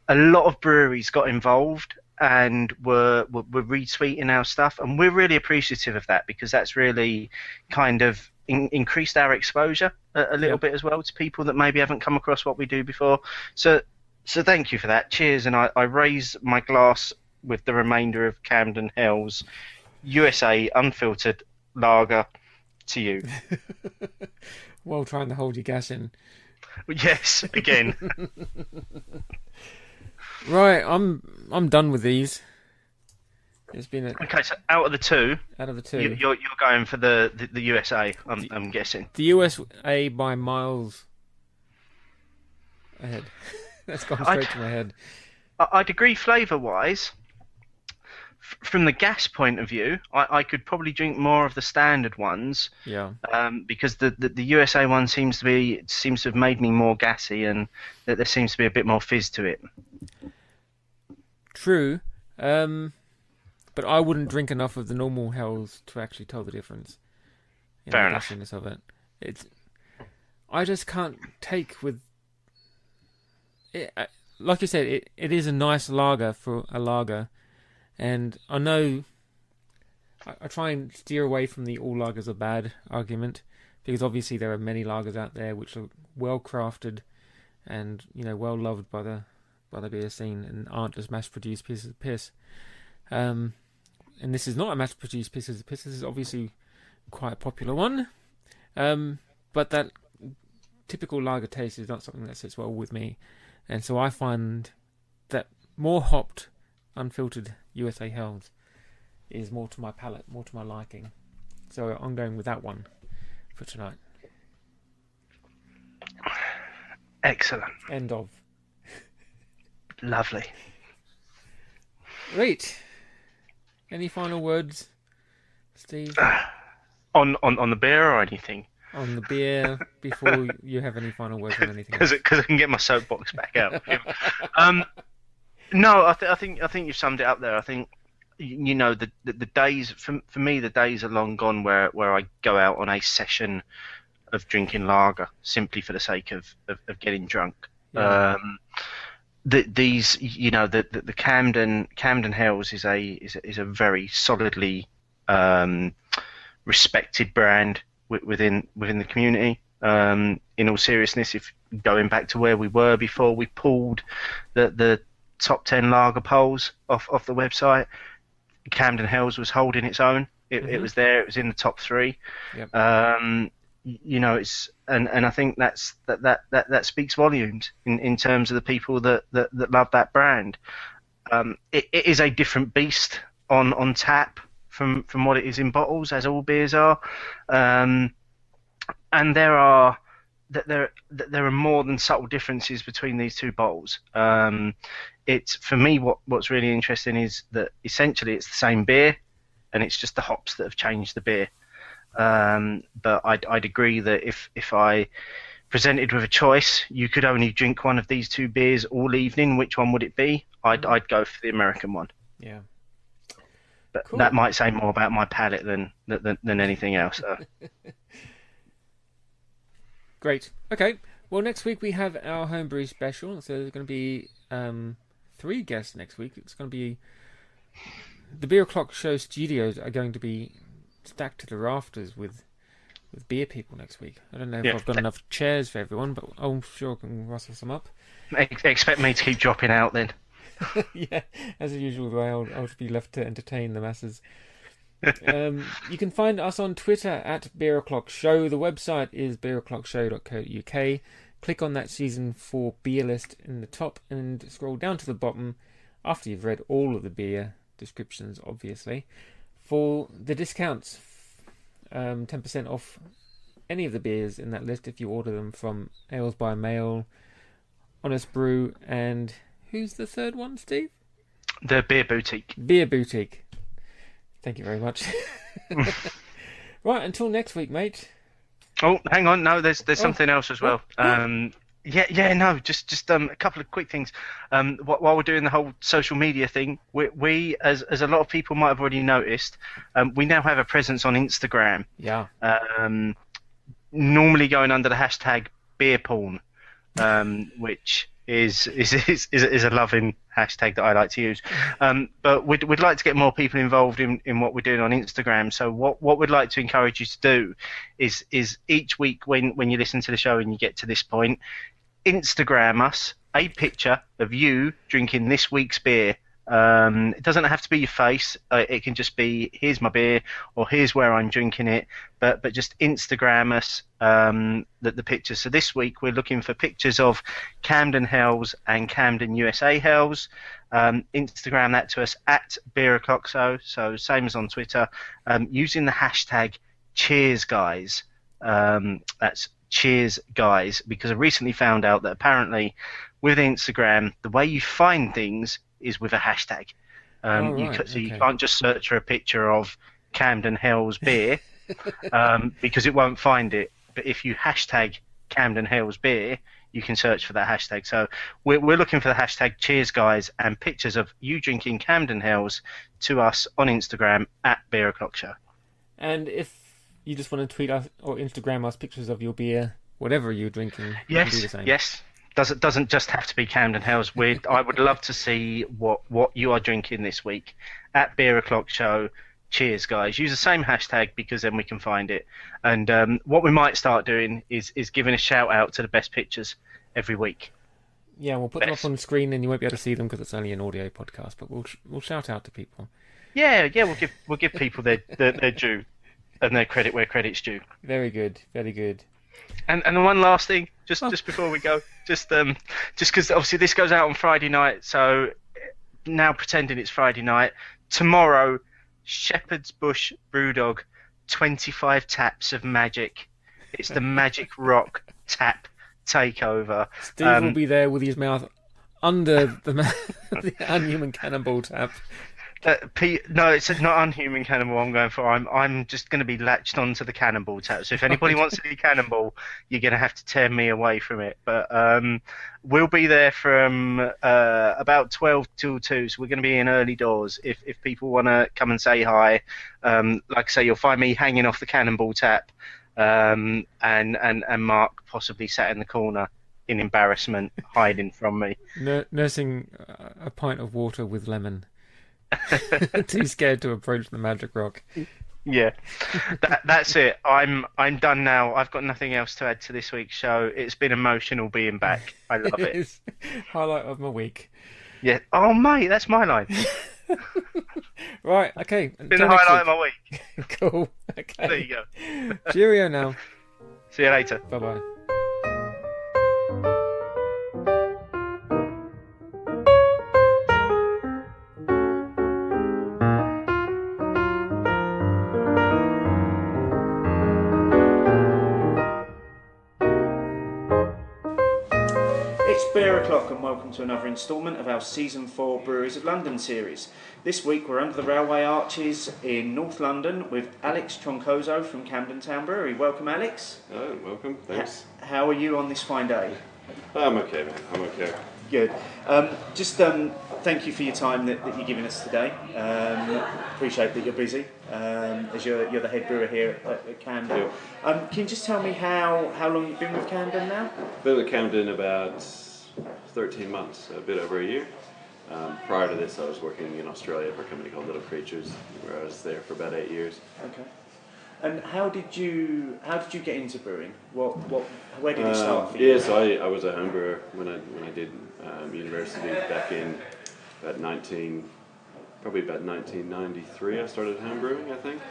a lot of breweries got involved and were retweeting our stuff, and we're really appreciative of that because that's really kind of increased our exposure a little bit as well to people that maybe haven't come across what we do before. So thank you for that. Cheers, and I raise my glass with the remainder of Camden Hell's USA Unfiltered Lager to you. While trying to hold your gas in. Yes, again. Right, I'm done with these. It's been okay. So out of the two, you're going for the USA. I'm guessing the USA by miles ahead. That's gone straight to my head. I'd agree flavour-wise. From the gas point of view, I could probably drink more of the standard ones. Yeah. Because the USA one seems to have made me more gassy, and that there seems to be a bit more fizz to it. True. But I wouldn't drink enough of the normal Hells to actually tell the difference. Fair enough. Of it. I just can't take with. Like you said, it is a nice lager for a lager, and I know I try and steer away from the all lagers are bad argument, because obviously there are many lagers out there which are well crafted and well loved by the beer scene and aren't just mass produced pieces of piss. And this is not a mass produced pieces of piss. This is obviously quite a popular one, but that typical lager taste is not something that sits well with me. And so I find that more hopped, unfiltered USA Hells is more to my palate, more to my liking. So I'm going with that one for tonight. Excellent. End of. Lovely. Great. Any final words, Steve? On the beer or anything? On the beer, before you have any final words on anything. Because I can get my soapbox back out. No, I think you've summed it up there. I think the days for me, the days are long gone where I go out on a session of drinking lager simply for the sake of getting drunk. Yeah. The Camden Hells is a very solidly respected brand within the community. In all seriousness, if going back to where we were before we pulled the top 10 lager polls off the website, Camden Hells was holding its own It was there. It was in the top three. Yep. It's and I think that speaks volumes in terms of the people that love that brand. It is a different beast on tap from what it is in bottles, as all beers are, and there are more than subtle differences between these two bottles. It's for me what's really interesting is that essentially it's the same beer, and it's just the hops that have changed the beer. But I'd agree that if I presented with a choice, you could only drink one of these two beers all evening, which one would it be? I'd go for the American one. Yeah. But Cool. that might say more about my palate than anything else. Great. Okay. Well, next week we have our homebrew special. So there's going to be 3 guests next week. It's going to be the Beer O'Clock Show studios are going to be stacked to the rafters with beer people next week. I don't know if I've got enough chairs for everyone, but I'm sure I can rustle some up. Expect me to keep dropping out then. Yeah, as usual, I'll just be left to entertain the masses. You can find us on Twitter at Beer O'Clock Show. The website is beeroclockshow.co.uk. Click on that season 4 beer list in the top and scroll down to the bottom after you've read all of the beer descriptions, obviously, for the discounts. 10% off any of the beers in that list if you order them from Ales by Mail, Honest Brew, and who's the third one, Steve? The Beer Boutique. Beer Boutique. Thank you very much. Right, until next week, mate. Oh, hang on. No, there's something else as well. Just a couple of quick things. While we're doing the whole social media thing, we as a lot of people might have already noticed, we now have a presence on Instagram. Yeah. Normally going under the hashtag beer porn, which is a loving hashtag that I like to use. But we'd like to get more people involved in what we're doing on Instagram. So what we'd like to encourage you to do is each week when you listen to the show and you get to this point, Instagram us a picture of you drinking this week's beer. It doesn't have to be your face. It can just be, here's my beer, or here's where I'm drinking it. But just Instagram us the pictures. So this week we're looking for pictures of Camden Hells and Camden USA Hells. Instagram that to us at Beer O'Clock So same as on Twitter, using the hashtag Cheers Guys. That's Cheers Guys, because I recently found out that apparently with Instagram, the way you find things is with a hashtag. You can't just search for a picture of Camden Hells beer because it won't find it. But if you hashtag Camden Hells beer, you can search for that hashtag. So we're looking for the hashtag Cheers Guys and pictures of you drinking Camden Hells to us on Instagram at Beer O'Clock Show. And if you just want to tweet us or Instagram us pictures of your beer, whatever you're drinking, yes, you can do the same. Yes. Doesn't just have to be Camden Hells. I would love to see what you are drinking this week at Beer O'Clock Show. Cheers, guys. Use the same hashtag because then we can find it. And what we might start doing is giving a shout out to the best pictures every week. Yeah, we'll put them up on the screen and you won't be able to see them because it's only an audio podcast. But we'll shout out to people. Yeah. We'll give people their due and their credit where credit's due. Very good. Very good. And the one last thing, just before we go, just because obviously this goes out on Friday night, so now pretending it's Friday night. Tomorrow, Shepherd's Bush Brewdog, 25 taps of magic. It's the Magic Rock tap takeover. Steve will be there with his mouth under the Unhuman Cannonball tap. No, it's not Unhuman Cannonball I'm going for. I'm just going to be latched onto the Cannonball tap. So if anybody wants to do Cannonball, you're going to have to tear me away from it. But we'll be there from about 12 till 2. So we're going to be in early doors. If people want to come and say hi, like I say, you'll find me hanging off the Cannonball tap, and Mark possibly sat in the corner in embarrassment, hiding from me. Nursing a pint of water with lemon. Too scared to approach the Magic Rock. Yeah, that's it. I'm done now. I've got nothing else to add to this week's show. It's been emotional being back. I love it. It's highlight of my week. Yeah. Oh, mate, that's my line. Right, okay. Been the Until next highlight of week. my week. Cool. There Okay. you go. Cheerio now. See you later. Bye bye. It's beer o'clock and welcome to another instalment of our Season 4 Breweries of London series. This week we're under the railway arches in North London with Alex Troncoso from Camden Town Brewery. Welcome, Alex. Oh, welcome. Thanks. How are you on this fine day? I'm okay, man. I'm okay. Good. Thank you for your time that you're giving us today. Appreciate that you're busy as you're the head brewer here at Camden. Yep. Can you just tell me how long you've been with Camden now? Been with Camden about 13 months, a bit over a year. Prior to this, I was working in Australia for a company called Little Creatures, where I was there for about 8 years. Okay. And how did you get into brewing? Where did it start for you? Yeah, so I was a home brewer when I did university back in about 1993. I started home brewing, I think,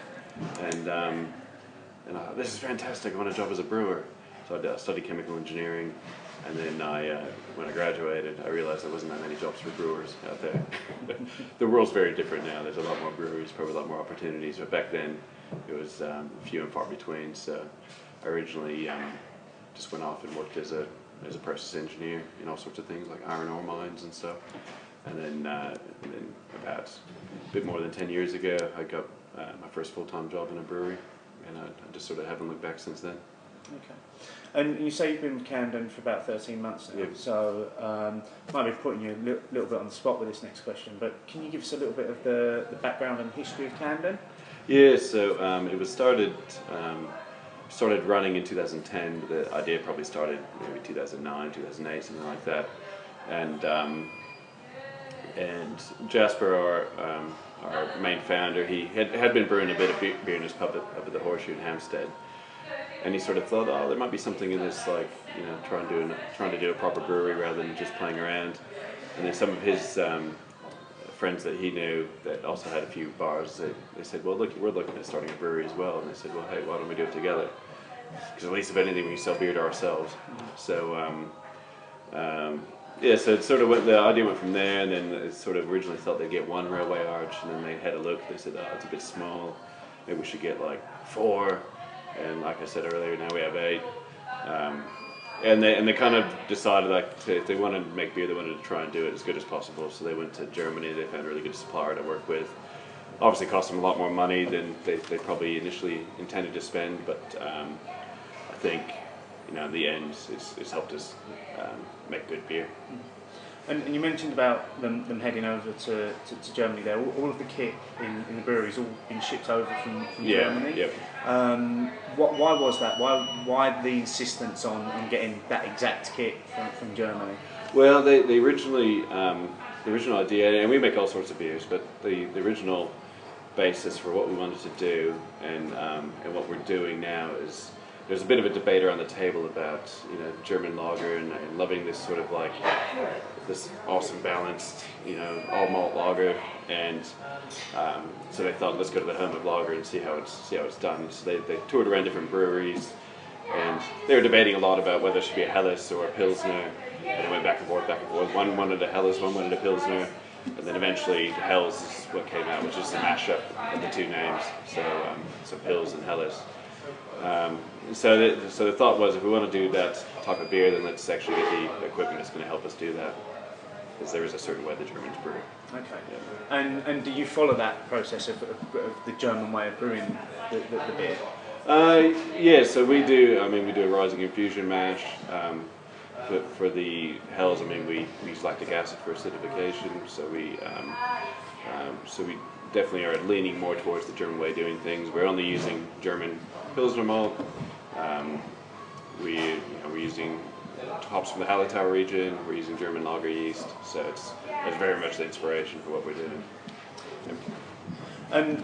and this is fantastic. I want a job as a brewer. So I studied chemical engineering, and then when I graduated, I realized there wasn't that many jobs for brewers out there. The world's very different now. There's a lot more breweries, probably a lot more opportunities, but back then it was few and far between. So I originally just went off and worked as a process engineer in all sorts of things like iron ore mines and stuff. And then about a bit more than 10 years ago, I got my first full-time job in a brewery, and I just sort of haven't looked back since then. Okay. And you say you've been with Camden for about 13 months now, Yep. So might be putting you a little bit on the spot with this next question, but can you give us a little bit of the background and history of Camden? Yeah, so it was started running in 2010, but the idea probably started maybe 2009, 2008, something like that. And Jasper, our main founder, he had been brewing a bit of beer in his pub up at the Horseshoe in Hampstead, and he sort of thought, oh, there might be something in this, like, you know, trying to do a proper brewery rather than just playing around. And then some of his friends that he knew that also had a few bars, they said, well, look, we're looking at starting a brewery as well. And they said, well, hey, why don't we do it together? Because at least if anything, we can sell beer to ourselves. So so it sort of the idea went from there, and then it sort of originally thought they'd get one railway arch, and then they had a look. They said, oh, it's a bit small. Maybe we should get like 4. And like I said earlier, now we have 8. And they kind of decided, like, if they wanted to make beer, they wanted to try and do it as good as possible. So they went to Germany. They found a really good supplier to work with. Obviously, cost them a lot more money than they probably initially intended to spend, but I think, you know, in the end, it's helped us make good beer. And you mentioned about them heading over to Germany there. All of the kit in the brewery's all been shipped over from Germany. Yep. Why was that? Why the insistence on getting that exact kit from Germany? Well, the original idea, and we make all sorts of beers, but the original basis for what we wanted to do and what we're doing now is, there's a bit of a debate around the table about, you know, German lager and loving this sort of like this awesome balanced, you know, all malt lager, and so they thought, let's go to the home of lager and see how it's done. So they toured around different breweries, and they were debating a lot about whether it should be a Helles or a Pilsner, and it went back and forth. One wanted a Helles, one wanted a Pilsner, and then eventually Helles is what came out, which is a mashup of the two names, so Pils and Helles. So the thought was, if we want to do that type of beer, then let's actually get the equipment that's going to help us do that, because there is a certain way the Germans brew. Okay. Yeah. And do you follow that process of the German way of brewing the beer? Yeah, so we do. I mean, we do a rising infusion mash. For the Hells, I mean, we use lactic acid for acidification. So we definitely are leaning more towards the German way of doing things. We're only using German Pilsner malt. We're using hops from the Hallertau region. We're using German lager yeast. So it's very much the inspiration for what we're doing. Yeah. And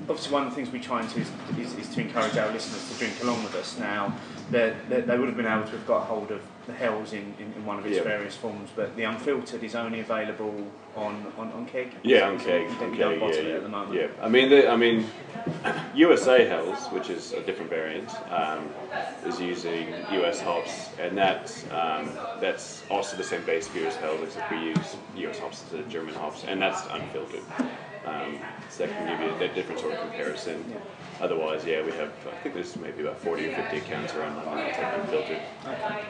obviously one of the things we try and do is to encourage our listeners to drink along with us. Now, they would have been able to have got a hold of the Hells in one of its Yeah. various forms, but the Unfiltered is only available on keg. Yeah, on keg. You don't bottle it at the moment. Yeah. I mean, USA Hells, which is a different variant, is using US hops, and that's also the same base beer as Hells, except we use US hops instead of German hops, and that's unfiltered. So that can give you a different sort of comparison. Yeah. Otherwise, yeah, we have, I think there's maybe about 40 or 50 accounts around London that take unfiltered. Okay.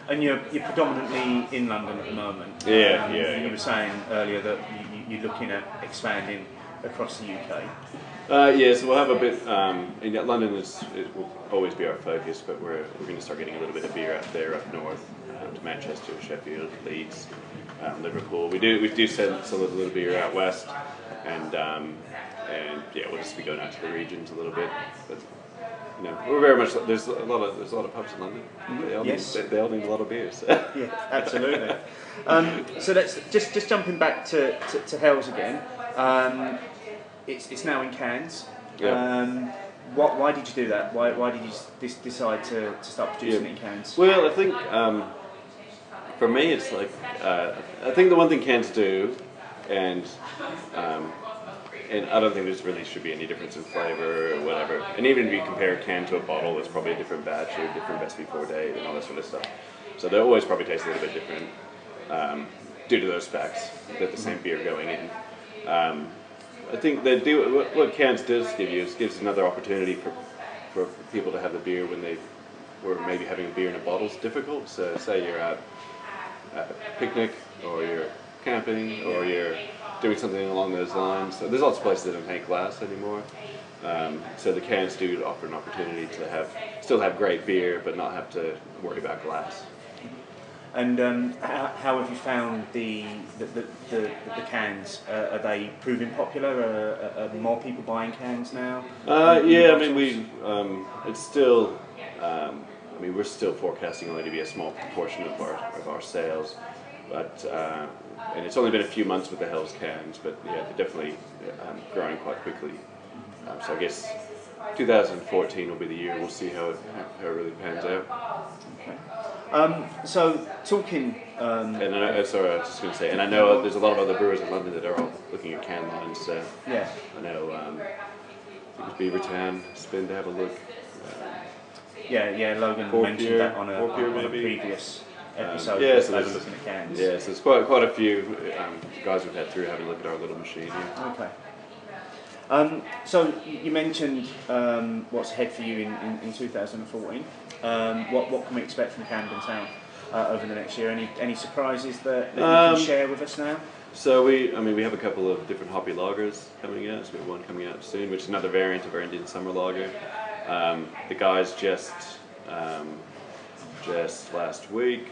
And you're predominantly in London at the moment. Yeah. You were saying earlier that you're looking at expanding across the UK. Yeah, so we'll have a bit. In London it will always be our focus, but we're going to start getting a little bit of beer out there, up north, to Manchester, Sheffield, Leeds, Liverpool. We do send some of the little beer out west, and yeah, we'll just be going out to the regions a little bit. But we're very much. There's a lot of pubs in London. They all need a lot of beers. Yeah, absolutely. So let's just jumping back to Hells again. It's now in cans. Yeah. Why did you do that? Why did you decide to start producing it in cans? Well, I think for me, it's like I think the one thing cans do, and I don't think there's really should be any difference in flavor or whatever. And even if you compare a can to a bottle, it's probably a different batch or a different best before date and all that sort of stuff. So they always probably taste a little bit different due to those facts that the same beer going in. I think they do what cans does give you is gives another opportunity for people to have the beer when they were maybe having a beer in a bottle is difficult. So say you're at a picnic or you're camping or you're doing something along those lines. So there's lots of places that don't make glass anymore. So the cans do offer an opportunity to still have great beer, but not have to worry about glass. And how have you found the cans? Are they proving popular? Are more people buying cans now? Yeah, I mean it's still. I mean we're still forecasting only to be a small proportion of our sales, but and it's only been a few months with the Hells cans, but yeah, they're definitely growing quite quickly. So I guess 2014 will be the year. We'll see how it really pans out. Okay. So talking. And sorry, I was just going to say, and I know there's a lot of other brewers in London that are all looking at can lines. So Yeah. I know it was Beavertown, Spin to have a look. Yeah. Logan mentioned that on a previous episode. Yeah, so they were looking at cans. Yeah, so there's quite a few guys we've had through having a look at our little machine here. Okay. So you mentioned what's ahead for you in 2014. What can we expect from Camden Town over the next year? Any surprises that you can share with us now? So we have a couple of different hoppy lagers coming out. So we have one coming out soon, which is another variant of our Indian summer lager. The guys just last week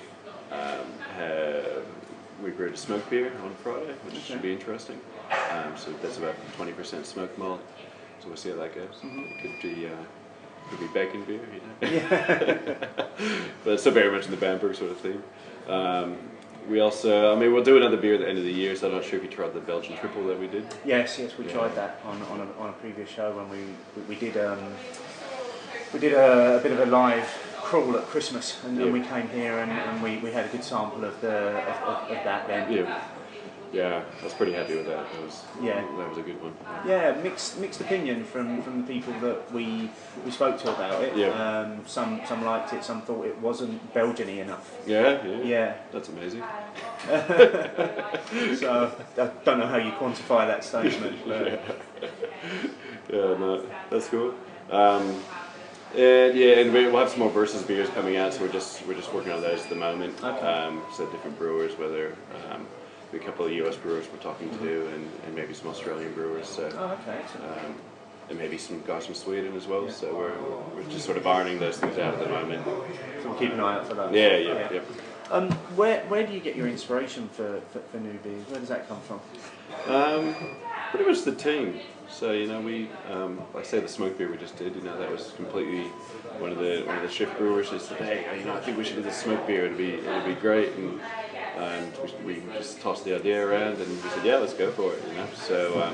we brewed a smoke beer on Friday, which should be interesting. So that's about 20% smoked malt. So we'll see how that goes. It could be bacon beer, Yeah. But it's still very much in the Bamberg sort of theme. We also, we'll do another beer at the end of the year. So I'm not sure if you tried the Belgian triple that we did. Yes, we tried that on a previous show when we did a bit of a live crawl at Christmas, and we came here and we had a good sample of that then. Yeah, I was pretty happy with that. That was a good one. Yeah, mixed opinion from the people that we spoke to about it. Yeah. Some liked it, some thought it wasn't Belgian-y enough. Yeah. That's amazing. So I don't know how you quantify that statement. But. Yeah, no, that's cool. And we'll have some more Versus beers coming out, so we're just working on those at the moment. Okay. So different brewers, whether a couple of US brewers we're talking to, and maybe some Australian brewers. So, okay. and maybe some guys from Sweden as well. Yeah. So we're just sort of ironing those things out at the moment. So we'll keep an eye out for those. Yeah. Where do you get your inspiration for new beers? Where does that come from? Pretty much the team. So we, like I say, the smoke beer we just did. That was completely one of the shift brewers just said, hey, I think we should do this smoke beer. It'd be great. And and we just tossed the idea around, and we said, yeah, let's go for it. So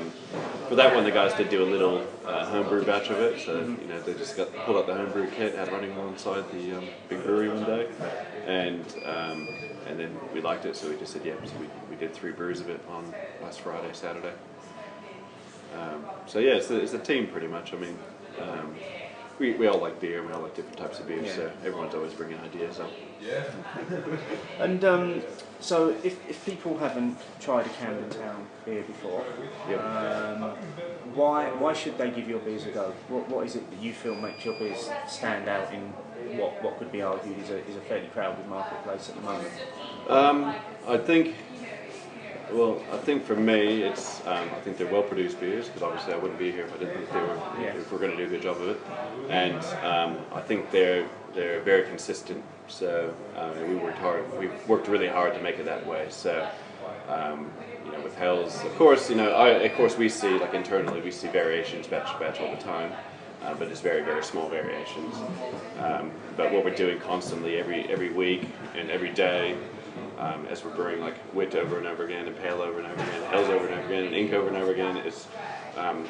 for that one, the guys did do a little homebrew batch of it. So they just pulled out the homebrew kit, had it running alongside the big brewery one day, and then we liked it, so we just said, yeah. So we did 3 brews of it on last Friday, Saturday. So yeah, it's a team pretty much. I mean, we all like beer, and we all like different types of beer, so everyone's always bringing ideas up. And so if people haven't tried a Camden Town beer before, why should they give your beers a go? What is it that you feel makes your beers stand out in what could be argued is a fairly crowded marketplace at the moment? I think for me, it's I think they're well-produced beers, because obviously I wouldn't be here if I didn't think if we're going to do a good job of it. And I think they're very consistent. So we worked really hard to make it that way. So with Hells, of course, we see, like, internally, we see variations batch to batch all the time. But it's very, very small variations. But what we're doing constantly every week and every day, as we're brewing, like, wit over and over again, and pale over and over again, hells over and over again, and ink over and over again, is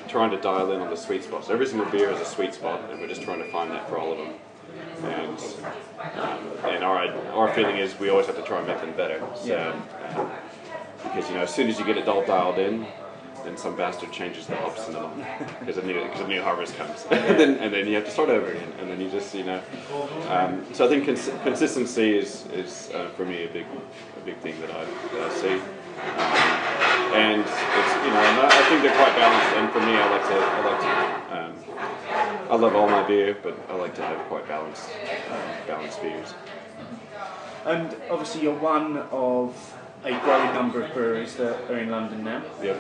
trying to dial in on the sweet spots. So every single beer has a sweet spot, and we're just trying to find that for all of them. And our feeling is we always have to try and make them better. So because as soon as you get it all dialed in, then some bastard changes the hops in them because a new harvest comes, and then you have to start over again, and then you just so I think consistency is for me a big thing that I see, and it's and I think they're quite balanced. And for me, I love all my beer, but I like to have quite balanced beers. And obviously, you're one of a growing number of breweries that are in London now. Yep.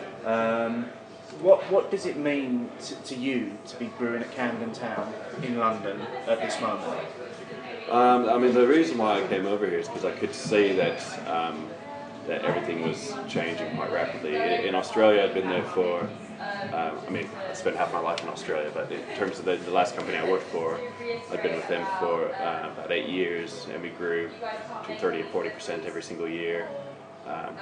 What does it mean to you to be brewing at Camden Town in London at this moment? I mean, the reason why I came over here is because I could see that everything was changing quite rapidly. In Australia, I'd been there for, I spent half my life in Australia, but in terms of the last company I worked for, I'd been with them for about 8 years, and we grew between 30 and 40% every single year.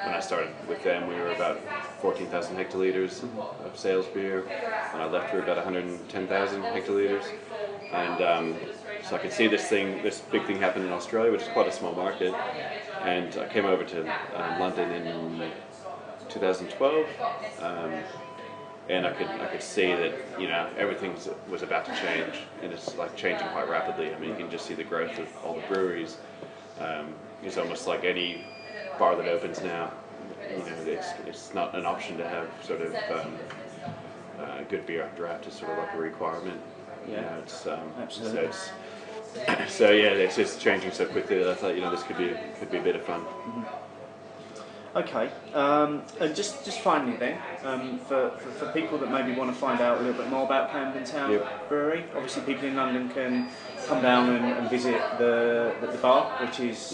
When I started with them, we were about 14,000 hectolitres of sales beer. When I left, we were about 110,000 hectolitres. And so I could see this big thing happen in Australia, which is quite a small market. And I came over to London in 2012, and I could see that everything was about to change, and it's like changing quite rapidly. I mean, you can just see the growth of all the breweries. It's almost like any bar that opens now, it's not an option to have sort of good beer on draft. It's sort of like a requirement. Absolutely. So it's just changing so quickly that I thought this could be a bit of fun. Mm-hmm. Okay, and just finally then, for people that maybe want to find out a little bit more about Camden Town Brewery, obviously people in London can come down and visit the bar, which is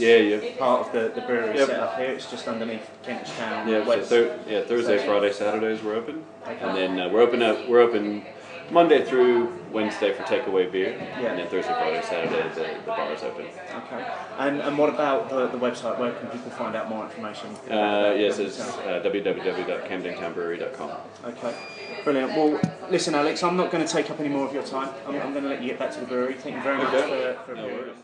part of the brewery set up here. It's just underneath Kentish Town. Thursday, Friday, Saturdays we're open, and then we're open Monday through Wednesday for takeaway beer, and then Thursday, Friday, Saturday the bar is open. Okay. And what about the website? Where can people find out more information? Yes, it's www.camdentownbrewery.com. Okay. Brilliant. Well, listen, Alex, I'm not going to take up any more of your time. I'm going to let you get back to the brewery. Thank you very much for appearing.